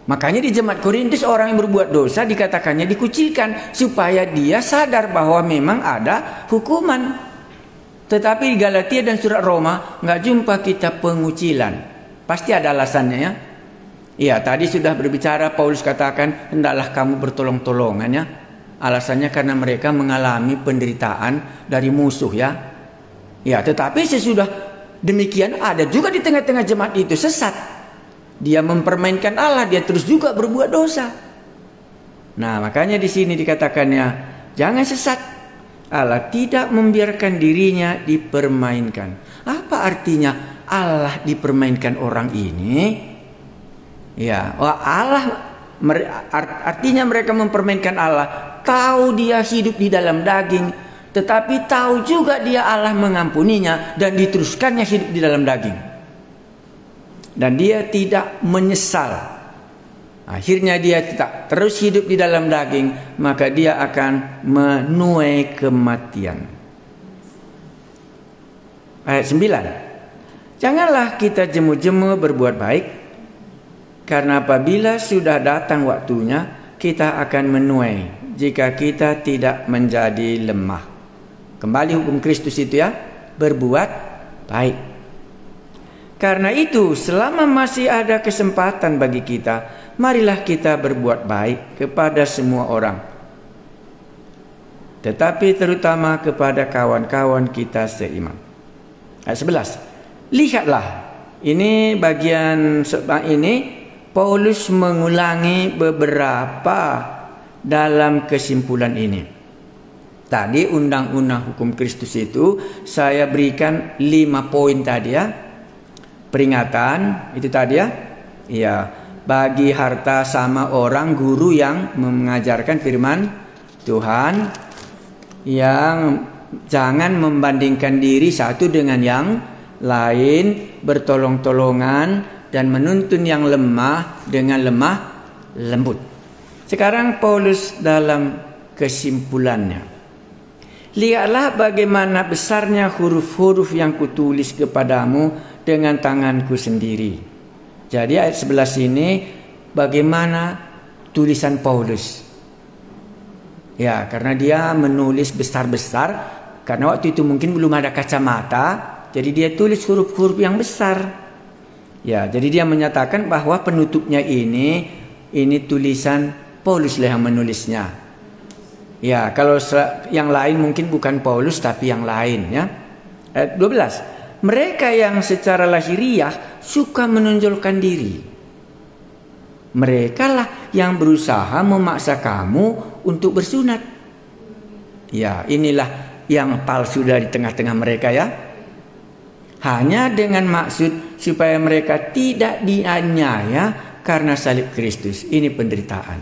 Makanya di jemaat Korintus orang yang berbuat dosa dikatakannya dikucilkan. Supaya dia sadar bahwa memang ada hukuman. Tetapi di Galatia dan surat Roma nggak jumpa kita pengucilan. Pasti ada alasannya ya. Ya, tadi sudah berbicara, Paulus katakan hendaklah kamu bertolong-tolongan ya. Alasannya karena mereka mengalami penderitaan dari musuh ya. Ya, tetapi sesudah demikian ada juga di tengah-tengah jemaat itu sesat. Dia mempermainkan Allah, dia terus juga berbuat dosa. Nah, makanya di sini dikatakannya jangan sesat. Allah tidak membiarkan dirinya dipermainkan. Apa artinya Allah dipermainkan orang ini? Ya, artinya mereka mempermainkan Allah. Tahu dia hidup di dalam daging, tetapi tahu juga dia Allah mengampuninya dan diteruskannya hidup di dalam daging. Dan dia tidak menyesal. Akhirnya dia tidak terus hidup di dalam daging, maka dia akan menuai kematian. Ayat 9. Janganlah kita jemu-jemu berbuat baik, karena apabila sudah datang waktunya, kita akan menuai jika kita tidak menjadi lemah. Kembali hukum Kristus itu ya, berbuat baik. Karena itu, selama masih ada kesempatan bagi kita, marilah kita berbuat baik kepada semua orang. Tetapi terutama kepada kawan-kawan kita seiman. Ayat 11. Lihatlah, ini bagian ini Paulus mengulangi beberapa dalam kesimpulan ini. Tadi undang-undang hukum Kristus itu saya berikan 5 poin tadi ya. Peringatan itu tadi ya. Ya, bagi harta sama orang guru yang mengajarkan firman Tuhan, yang jangan membandingkan diri satu dengan yang lain, bertolong-tolongan dan menuntun yang lemah dengan lemah lembut. Sekarang Paulus dalam kesimpulannya. Lihatlah bagaimana besarnya huruf-huruf yang kutulis kepadamu dengan tanganku sendiri. Jadi ayat 11 ini bagaimana tulisan Paulus. Ya, karena dia menulis besar-besar, karena waktu itu mungkin belum ada kacamata, jadi dia tulis huruf-huruf yang besar. Ya, jadi dia menyatakan bahwa penutupnya ini tulisan Paulus lah yang menulisnya. Ya, kalau yang lain mungkin bukan Paulus tapi yang lain, ya. Ayat 12. Mereka yang secara lahiriah suka menonjolkan diri. Mereka lah yang berusaha memaksa kamu untuk bersunat. Ya, inilah yang palsu dari tengah-tengah mereka, ya. Hanya dengan maksud supaya mereka tidak dianiaya karena salib Kristus. Ini penderitaan.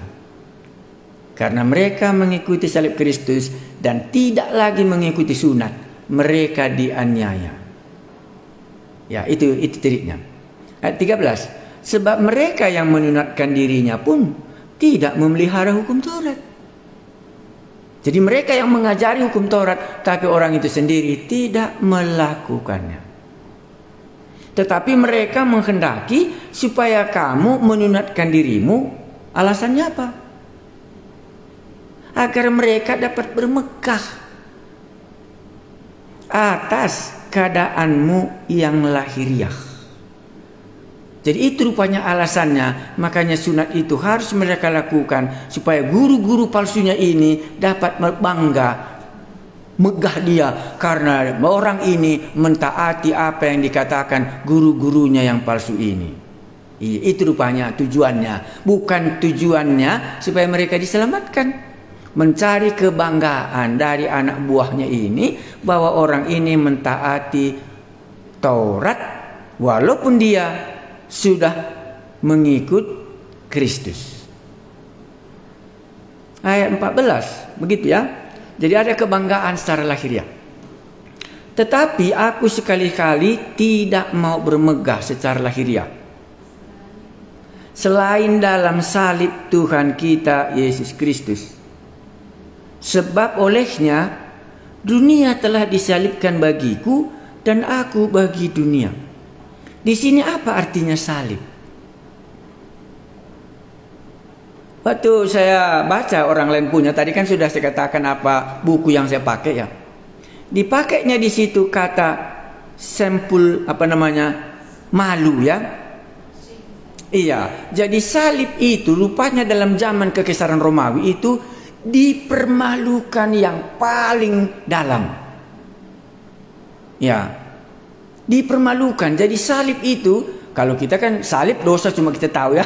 Karena mereka mengikuti salib Kristus dan tidak lagi mengikuti sunat, mereka dianiaya. Ya, itu triknya. Ayat 13. Sebab mereka yang menunatkan dirinya pun tidak memelihara hukum Taurat. Jadi mereka yang mengajari hukum Taurat, tapi orang itu sendiri tidak melakukannya. Tetapi mereka menghendaki supaya kamu menunatkan dirimu. Alasannya apa? Agar mereka dapat bermegah atas keadaanmu yang lahiriah. Jadi itu rupanya alasannya. Makanya sunat itu harus mereka lakukan supaya guru-guru palsunya ini dapat bangga, megah dia karena orang ini mentaati apa yang dikatakan guru-gurunya yang palsu ini. Itu rupanya tujuannya. Bukan tujuannya supaya mereka diselamatkan. Mencari kebanggaan dari anak buahnya ini bahwa orang ini mentaati Taurat walaupun dia sudah mengikut Kristus. Ayat 14, begitu ya. Jadi ada kebanggaan secara lahiriah. Tetapi aku sekali-kali tidak mau bermegah secara lahiriah, selain dalam salib Tuhan kita Yesus Kristus. Sebab olehnya dunia telah disalibkan bagiku dan aku bagi dunia. Di sini apa artinya salib? Waktu saya baca orang lain punya, tadi kan sudah saya katakan apa buku yang saya pakai, ya. Dipakainya di situ kata sampul malu, ya. Iya, jadi salib itu rupanya dalam zaman Kekaisaran Romawi itu dipermalukan yang paling dalam. Ya. Dipermalukan. Jadi salib itu, kalau kita kan salib dosa cuma kita tahu, ya.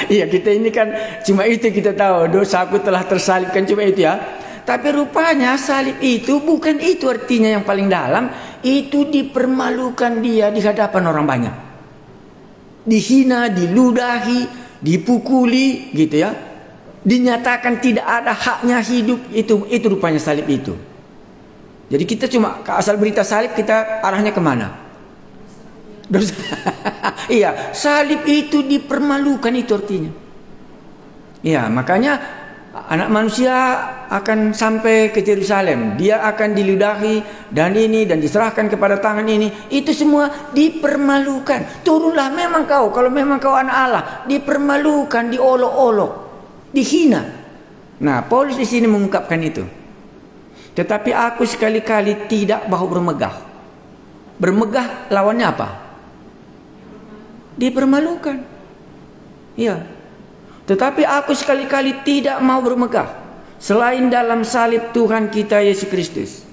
Iya, kita ini kan cuma itu kita tahu, dosaku telah tersalibkan, cuma itu, ya. Tapi rupanya salib itu bukan itu artinya yang paling dalam. Itu dipermalukan dia di hadapan orang banyak, dihina, diludahi, dipukuli, gitu, ya. Dinyatakan tidak ada haknya hidup. Itu rupanya salib itu. Jadi kita cuma asal berita salib, kita arahnya kemana? Dosa. Iya, salib itu dipermalukan, itu artinya. Iya, makanya anak manusia akan sampai ke Yerusalem. Dia akan diludahi dan diserahkan kepada tangan ini. Itu semua dipermalukan. Turunlah memang kau, kalau memang kau anak Allah, dipermalukan, diolok-olok, dihina. Nah, Paulus di sini mengungkapkan itu. Tetapi aku sekali-kali tidak mau bermegah. Bermegah lawannya apa? Dipermalukan. Iya. Tetapi aku sekali-kali tidak mau bermegah selain dalam salib Tuhan kita Yesus Kristus.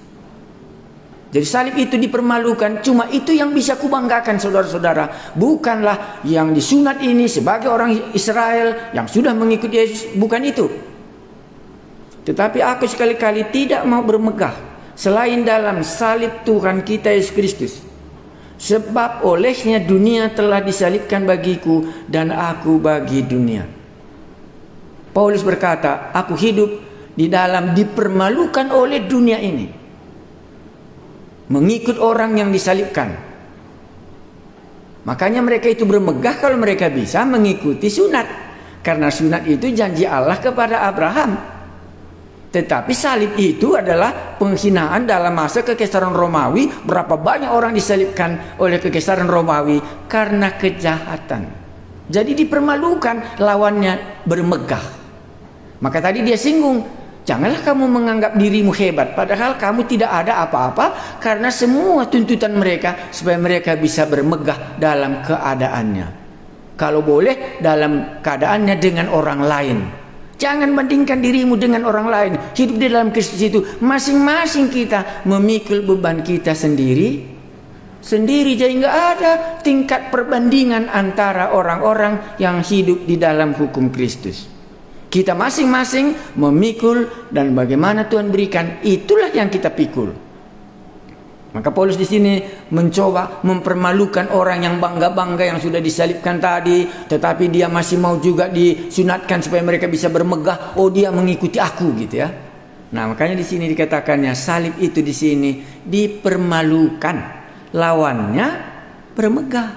Jadi salib itu dipermalukan, cuma itu yang bisa kubanggakan, saudara-saudara. Bukanlah yang disunat ini sebagai orang Israel yang sudah mengikuti Yesus, bukan itu. Tetapi aku sekali-kali tidak mau bermegah selain dalam salib Tuhan kita Yesus Kristus. Sebab olehnya dunia telah disalibkan bagiku dan aku bagi dunia. Paulus berkata, aku hidup di dalam dipermalukan oleh dunia ini, mengikut orang yang disalibkan. Makanya mereka itu bermegah kalau mereka bisa mengikuti sunat, karena sunat itu janji Allah kepada Abraham. Tetapi salib itu adalah penghinaan dalam masa Kekaisaran Romawi. Berapa banyak orang disalibkan oleh Kekaisaran Romawi karena kejahatan. Jadi dipermalukan, lawannya bermegah. Maka tadi dia singgung, janganlah kamu menganggap dirimu hebat, padahal kamu tidak ada apa-apa, karena semua tuntutan mereka supaya mereka bisa bermegah dalam keadaannya. Kalau boleh dalam keadaannya dengan orang lain. Jangan bandingkan dirimu dengan orang lain. Hidup di dalam Kristus itu masing-masing kita memikul beban kita sendiri. Jadi nggak ada tingkat perbandingan antara orang-orang yang hidup di dalam hukum Kristus. Kita masing-masing memikul, dan bagaimana Tuhan berikan itulah yang kita pikul. Maka Paulus di sini mencoba mempermalukan orang yang bangga-bangga yang sudah disalibkan tadi, tetapi dia masih mau juga disunatkan supaya mereka bisa bermegah. Oh, dia mengikuti aku gitu ya. Nah, makanya di sini dikatakannya salib itu di sini dipermalukan, lawannya bermegah.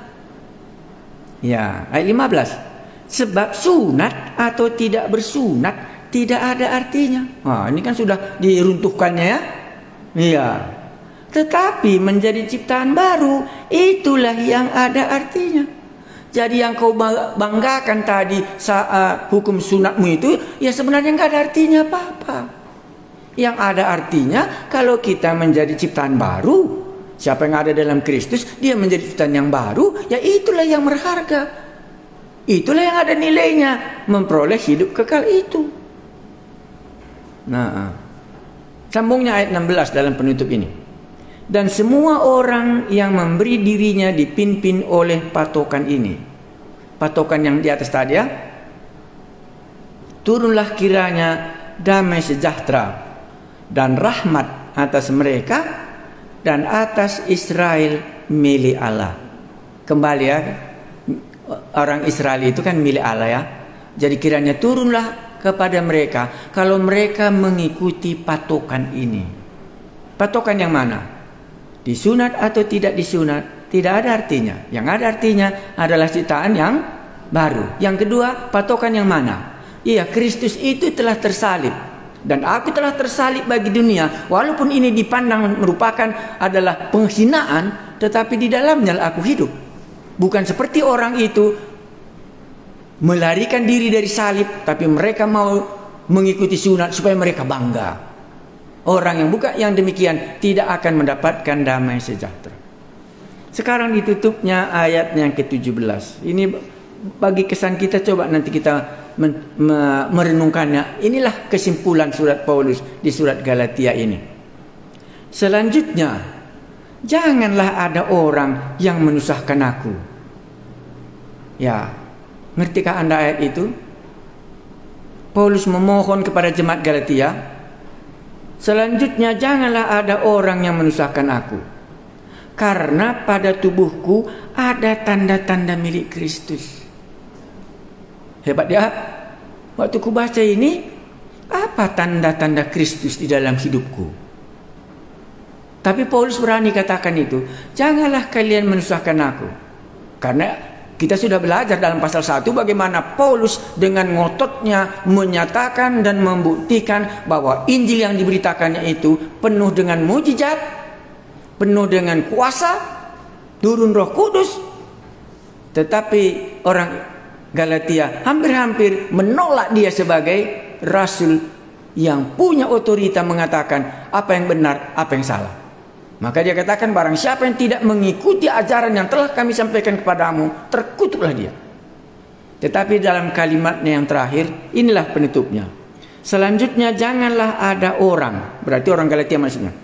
Ya, ayat 15. Sebab sunat atau tidak bersunat tidak ada artinya. Nah, ini kan sudah diruntuhkannya ya. Iya. Tetapi menjadi ciptaan baru, itulah yang ada artinya. Jadi yang kau banggakan tadi saat hukum sunatmu itu, ya sebenarnya nggak ada artinya apa-apa. Yang ada artinya kalau kita menjadi ciptaan baru, siapa yang ada dalam Kristus, dia menjadi ciptaan yang baru, ya itulah yang berharga. Itulah yang ada nilainya, memperoleh hidup kekal itu. Nah, sambungnya ayat 16 dalam penutup ini. Dan semua orang yang memberi dirinya dipimpin oleh patokan ini. Patokan yang di atas tadi ya. Turunlah kiranya damai sejahtera dan rahmat atas mereka dan atas Israel milik Allah. Kembali ya, orang Israel itu kan milik Allah ya. Jadi kiranya turunlah kepada mereka kalau mereka mengikuti patokan ini. Patokan yang mana? Disunat atau tidak disunat tidak ada artinya. Yang ada artinya adalah ciptaan yang baru. Yang kedua, patokan yang mana? Iya, Kristus itu telah tersalib, dan aku telah tersalib bagi dunia. Walaupun ini dipandang merupakan adalah penghinaan, tetapi di dalamnya aku hidup. Bukan seperti orang itu melarikan diri dari salib, tapi mereka mau mengikuti sunat supaya mereka bangga. Orang yang bukan yang demikian tidak akan mendapatkan damai sejahtera. Sekarang ditutupnya ayat yang ke-17. Ini bagi kesan kita, coba nanti kita merenungkannya. Inilah kesimpulan surat Paulus di surat Galatia ini. Selanjutnya, janganlah ada orang yang menyusahkan aku. Ya, ngertikah Anda ayat itu? Paulus memohon kepada jemaat Galatia, selanjutnya janganlah ada orang yang menyusahkan aku, karena pada tubuhku ada tanda-tanda milik Kristus. Hebat ya. Waktu ku baca ini, apa tanda-tanda Kristus di dalam hidupku? Tapi Paulus berani katakan itu, janganlah kalian menyusahkan aku. Karena kita sudah belajar dalam pasal 1 bagaimana Paulus dengan ngototnya menyatakan dan membuktikan bahwa Injil yang diberitakannya itu penuh dengan mujizat, penuh dengan kuasa, turun Roh Kudus. Tetapi orang Galatia hampir-hampir menolak dia sebagai rasul yang punya otorita mengatakan apa yang benar, apa yang salah. Maka dia katakan, barang siapa yang tidak mengikuti ajaran yang telah kami sampaikan kepadamu, terkutuklah dia. Tetapi dalam kalimatnya yang terakhir, inilah penutupnya. Selanjutnya janganlah ada orang, berarti orang Galatia maksudnya.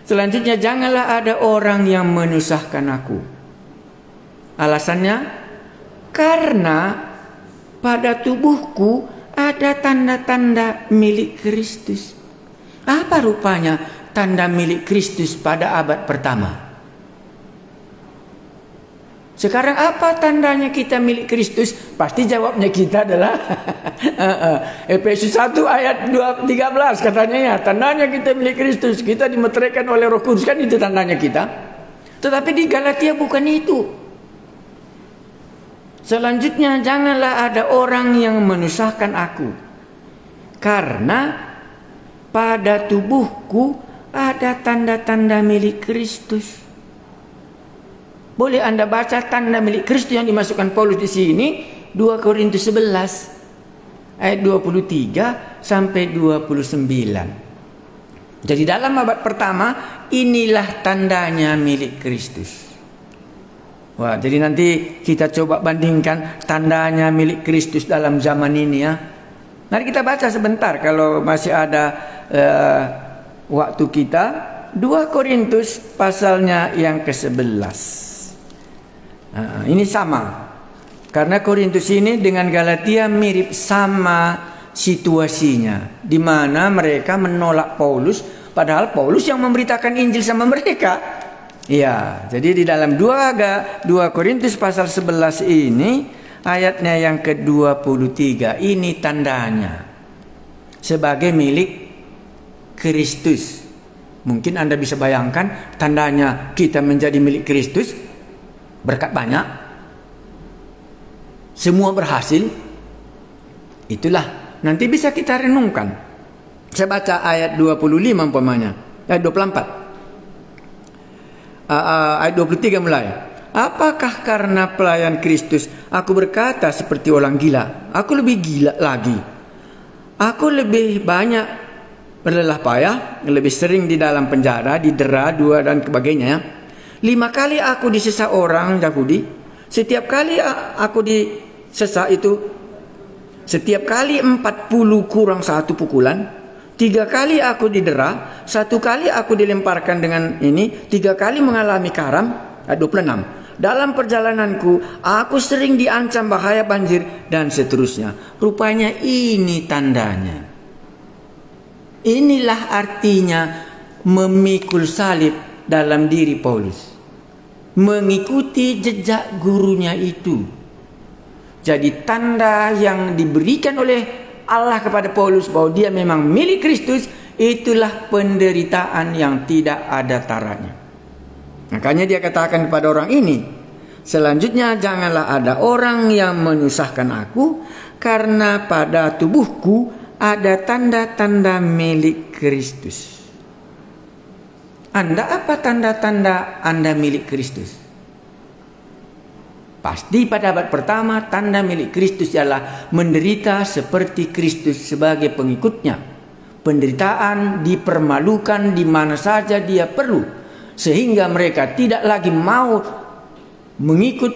Selanjutnya janganlah ada orang yang menyusahkan aku. Alasannya, karena pada tubuhku ada tanda-tanda milik Kristus. Apa rupanya tanda milik Kristus pada abad pertama? Sekarang apa tandanya kita milik Kristus? Pasti jawabnya kita adalah Efesus 1 ayat 13 katanya ya, tandanya kita milik Kristus, kita dimeteraikan oleh Roh Kudus, kan itu tandanya kita. Tetapi di Galatia bukan itu. Selanjutnya janganlah ada orang yang menyusahkan aku, karena pada tubuhku ada tanda-tanda milik Kristus. Boleh Anda baca tanda milik Kristus yang dimasukkan Paulus di sini, 2 Korintus 11 ayat 23 sampai 29. Jadi dalam abad pertama, inilah tandanya milik Kristus. Wah, jadi nanti kita coba bandingkan tandanya milik Kristus dalam zaman ini ya. Mari kita baca sebentar kalau masih ada waktu kita. 2 Korintus pasalnya yang ke-11. Ini sama. Karena Korintus ini dengan Galatia mirip sama situasinya, di mana mereka menolak Paulus, padahal Paulus yang memberitakan Injil sama mereka. Ya, jadi di dalam 2 Korintus pasal 11 ini ayatnya yang ke-23, ini tandanya sebagai milik Kristus. Mungkin Anda bisa bayangkan tandanya kita menjadi milik Kristus, berkat banyak, semua berhasil. Itulah nanti bisa kita renungkan. Saya baca ayat 25 umpamanya, ayat 24, ayat 23 mulai. Apakah karena pelayan Kristus aku berkata seperti orang gila? Aku lebih gila lagi. Aku lebih banyak berlelah payah, lebih sering di dalam penjara, didera, dua dan sebagainya. 5 kali aku disesa orang Yahudi. Setiap kali aku disesa itu, setiap kali 40 kurang 1 pukulan. 3 kali aku didera. 1 kali aku dilemparkan dengan ini. 3 kali mengalami karam. 26. Dalam perjalananku aku sering diancam bahaya banjir dan seterusnya. Rupanya ini tandanya. Inilah artinya memikul salib dalam diri Paulus, mengikuti jejak gurunya itu. Jadi tanda yang diberikan oleh Allah kepada Paulus bahwa dia memang milik Kristus, itulah penderitaan yang tidak ada taranya. Makanya dia katakan kepada orang ini, selanjutnya janganlah ada orang yang menyusahkan aku, karena pada tubuhku ada tanda-tanda milik Kristus. Anda apa tanda-tanda Anda milik Kristus? Pasti pada abad pertama tanda milik Kristus ialah menderita seperti Kristus sebagai pengikutnya. Penderitaan, dipermalukan di mana saja dia perlu, sehingga mereka tidak lagi mau mengikut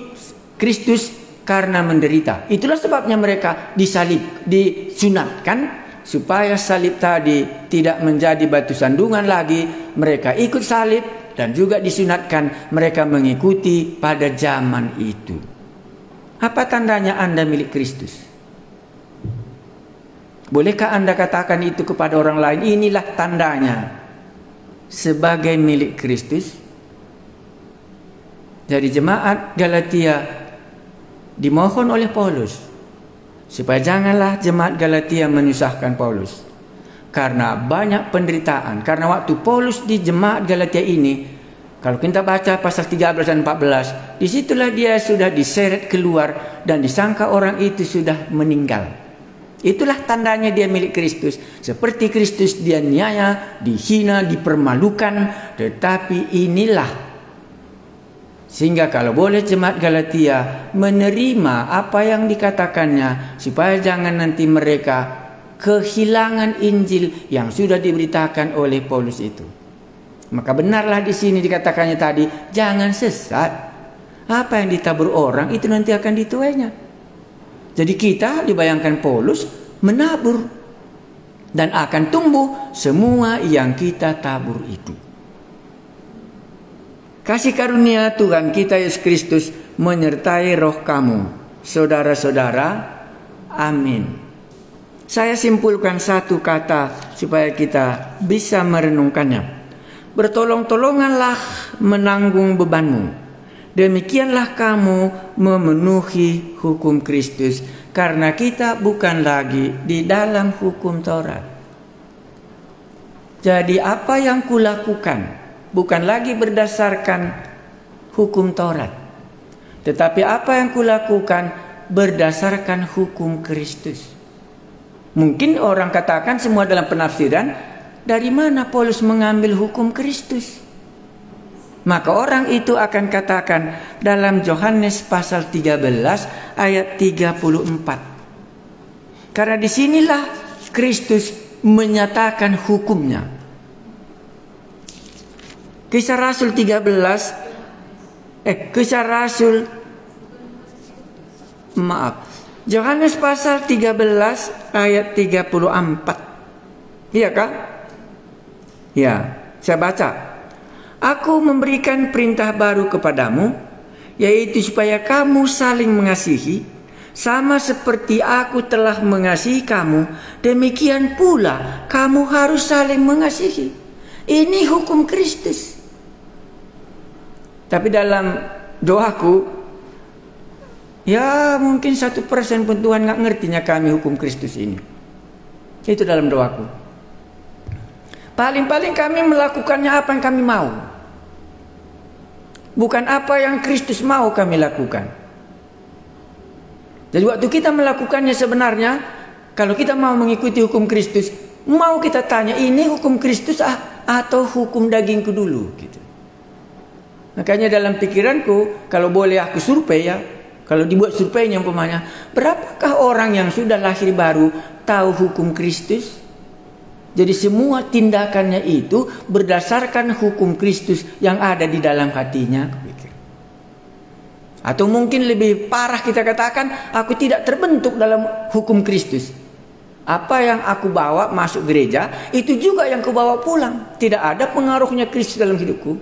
Kristus karena menderita. Itulah sebabnya mereka disalib, disunatkan, supaya salib tadi tidak menjadi batu sandungan lagi. Mereka ikut salib dan juga disunatkan. Mereka mengikuti pada zaman itu. Apa tandanya Anda milik Kristus? Bolehkah Anda katakan itu kepada orang lain? Inilah tandanya sebagai milik Kristus. Jadi jemaat Galatia dimohon oleh Paulus supaya janganlah jemaat Galatia menyusahkan Paulus. Karena banyak penderitaan. Karena waktu Paulus di jemaat Galatia ini, kalau kita baca pasal 13 dan 14, disitulah dia sudah diseret keluar dan disangka orang itu sudah meninggal. Itulah tandanya dia milik Kristus. Seperti Kristus dia niaya, dihina, dipermalukan. Tetapi inilah, sehingga kalau boleh jemaat Galatia menerima apa yang dikatakannya, supaya jangan nanti mereka kehilangan Injil yang sudah diberitakan oleh Paulus itu. Maka benarlah di sini dikatakannya tadi, jangan sesat. Apa yang ditabur orang itu nanti akan dituainya. Jadi kita dibayangkan Paulus menabur dan akan tumbuh semua yang kita tabur itu. Kasih karunia Tuhan kita Yesus Kristus menyertai roh kamu, saudara-saudara. Amin. Saya simpulkan satu kata supaya kita bisa merenungkannya. Bertolong-tolonganlah menanggung bebanmu. Demikianlah kamu memenuhi hukum Kristus, karena kita bukan lagi di dalam hukum Taurat. Jadi apa yang kulakukan bukan lagi berdasarkan hukum Taurat, tetapi apa yang kulakukan berdasarkan hukum Kristus. Mungkin orang katakan semua dalam penafsiran, dari mana Paulus mengambil hukum Kristus? Maka orang itu akan katakan dalam Yohanes pasal 13 ayat 34. Karena disinilah Kristus menyatakan hukumnya. Kisah Rasul 13 Kisah Rasul Yohanes pasal 13 ayat 34. Iya kah? Ya, saya baca. Aku memberikan perintah baru kepadamu, yaitu supaya kamu saling mengasihi, sama seperti aku telah mengasihi kamu, demikian pula kamu harus saling mengasihi. Ini hukum Kristus. Tapi dalam doaku, ya mungkin 1% pun Tuhan nggak ngertinya kami hukum Kristus ini. Itu dalam doaku. Paling-paling kami melakukannya apa yang kami mau. Bukan apa yang Kristus mau kami lakukan. Jadi waktu kita melakukannya sebenarnya, kalau kita mau mengikuti hukum Kristus, mau kita tanya ini hukum Kristus atau hukum dagingku dulu gitu. Makanya dalam pikiranku, kalau boleh aku survei ya, kalau dibuat surveinya umpamanya, berapakah orang yang sudah lahir baru tahu hukum Kristus? Jadi semua tindakannya itu berdasarkan hukum Kristus yang ada di dalam hatinya. Atau mungkin lebih parah kita katakan, aku tidak terbentuk dalam hukum Kristus. Apa yang aku bawa masuk gereja, itu juga yang aku bawa pulang. Tidak ada pengaruhnya Kristus dalam hidupku.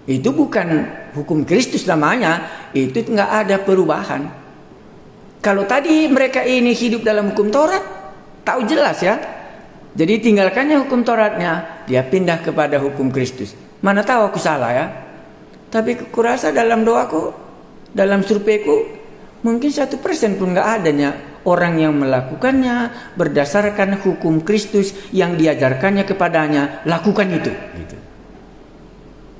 Itu bukan hukum Kristus namanya, itu nggak ada perubahan. Kalau tadi mereka ini hidup dalam hukum Taurat, tahu jelas ya. Jadi tinggalkannya hukum Tauratnya, dia pindah kepada hukum Kristus. Mana tahu aku salah ya. Tapi kurasa dalam doaku, dalam surveiku, mungkin 1% pun nggak adanya orang yang melakukannya berdasarkan hukum Kristus yang diajarkannya kepadanya, lakukan itu. Gitu.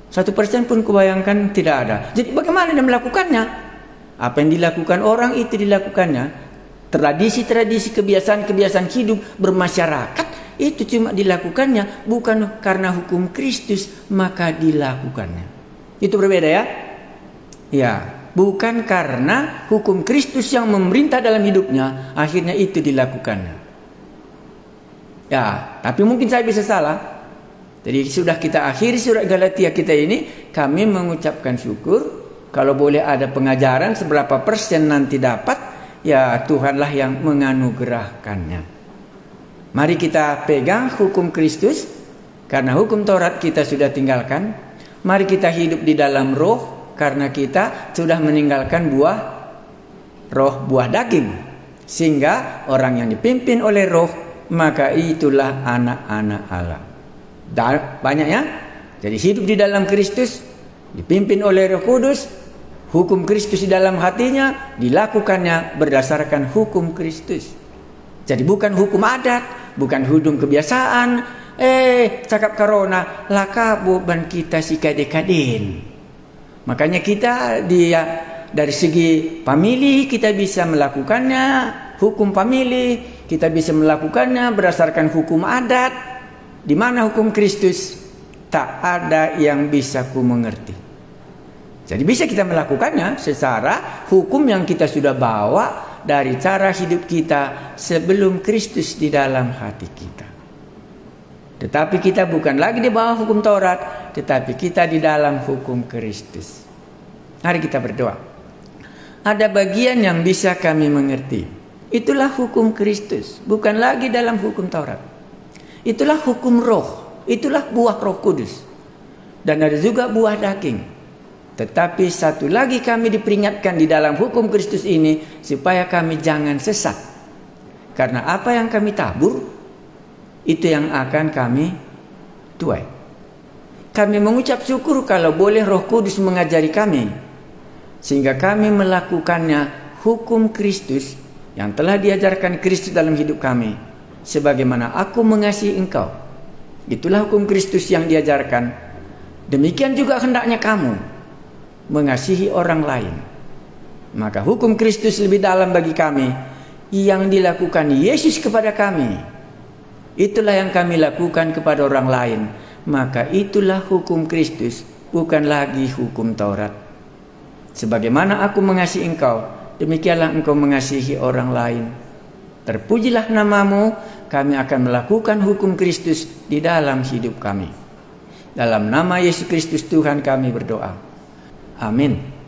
1% pun kubayangkan tidak ada. Jadi bagaimana dia melakukannya? Apa yang dilakukan orang itu dilakukannya. Tradisi-tradisi, kebiasaan-kebiasaan hidup bermasyarakat itu cuma dilakukannya bukan karena hukum Kristus maka dilakukannya. Itu berbeda ya? Ya, bukan karena hukum Kristus yang memerintah dalam hidupnya akhirnya itu dilakukannya. Ya, tapi mungkin saya bisa salah. Jadi sudah kita akhiri surat Galatia kita ini, kami mengucapkan syukur. Kalau boleh ada pengajaran seberapa persen nanti dapat, ya Tuhanlah yang menganugerahkannya. Mari kita pegang hukum Kristus, karena hukum Taurat kita sudah tinggalkan. Mari kita hidup di dalam roh, karena kita sudah meninggalkan buah roh, buah daging. Sehingga orang yang dipimpin oleh roh, maka itulah anak-anak Allah. Banyak ya. Jadi hidup di dalam Kristus, dipimpin oleh Roh Kudus, hukum Kristus di dalam hatinya, dilakukannya berdasarkan hukum Kristus. Jadi bukan hukum adat, bukan hukum kebiasaan. Cakap corona, laka beban kita si kadek-kadek. Makanya kita dari segi famili kita bisa melakukannya, hukum famili kita bisa melakukannya berdasarkan hukum adat. Di mana hukum Kristus tak ada yang bisa ku mengerti. Jadi bisa kita melakukannya secara hukum yang kita sudah bawa dari cara hidup kita sebelum Kristus di dalam hati kita. Tetapi kita bukan lagi di bawah hukum Taurat, tetapi kita di dalam hukum Kristus. Mari kita berdoa. Ada bagian yang bisa kami mengerti. Itulah hukum Kristus, bukan lagi dalam hukum Taurat. Itulah hukum roh, itulah buah Roh Kudus. Dan ada juga buah daging. Tetapi satu lagi kami diperingatkan di dalam hukum Kristus ini supaya kami jangan sesat. Karena apa yang kami tabur itu yang akan kami tuai. Kami mengucap syukur kalau boleh Roh Kudus mengajari kami sehingga kami melakukannya hukum Kristus yang telah diajarkan Kristus dalam hidup kami. Sebagaimana aku mengasihi engkau, itulah hukum Kristus yang diajarkan. Demikian juga hendaknya kamu mengasihi orang lain. Maka hukum Kristus lebih dalam bagi kami yang dilakukan Yesus kepada kami. itulah yang kami lakukan kepada orang lain, maka itulah hukum Kristus, bukan lagi hukum Taurat. Sebagaimana aku mengasihi engkau, demikianlah engkau mengasihi orang lain. Terpujilah namamu, kami akan melakukan hukum Kristus di dalam hidup kami. Dalam nama Yesus Kristus Tuhan kami berdoa. Amin.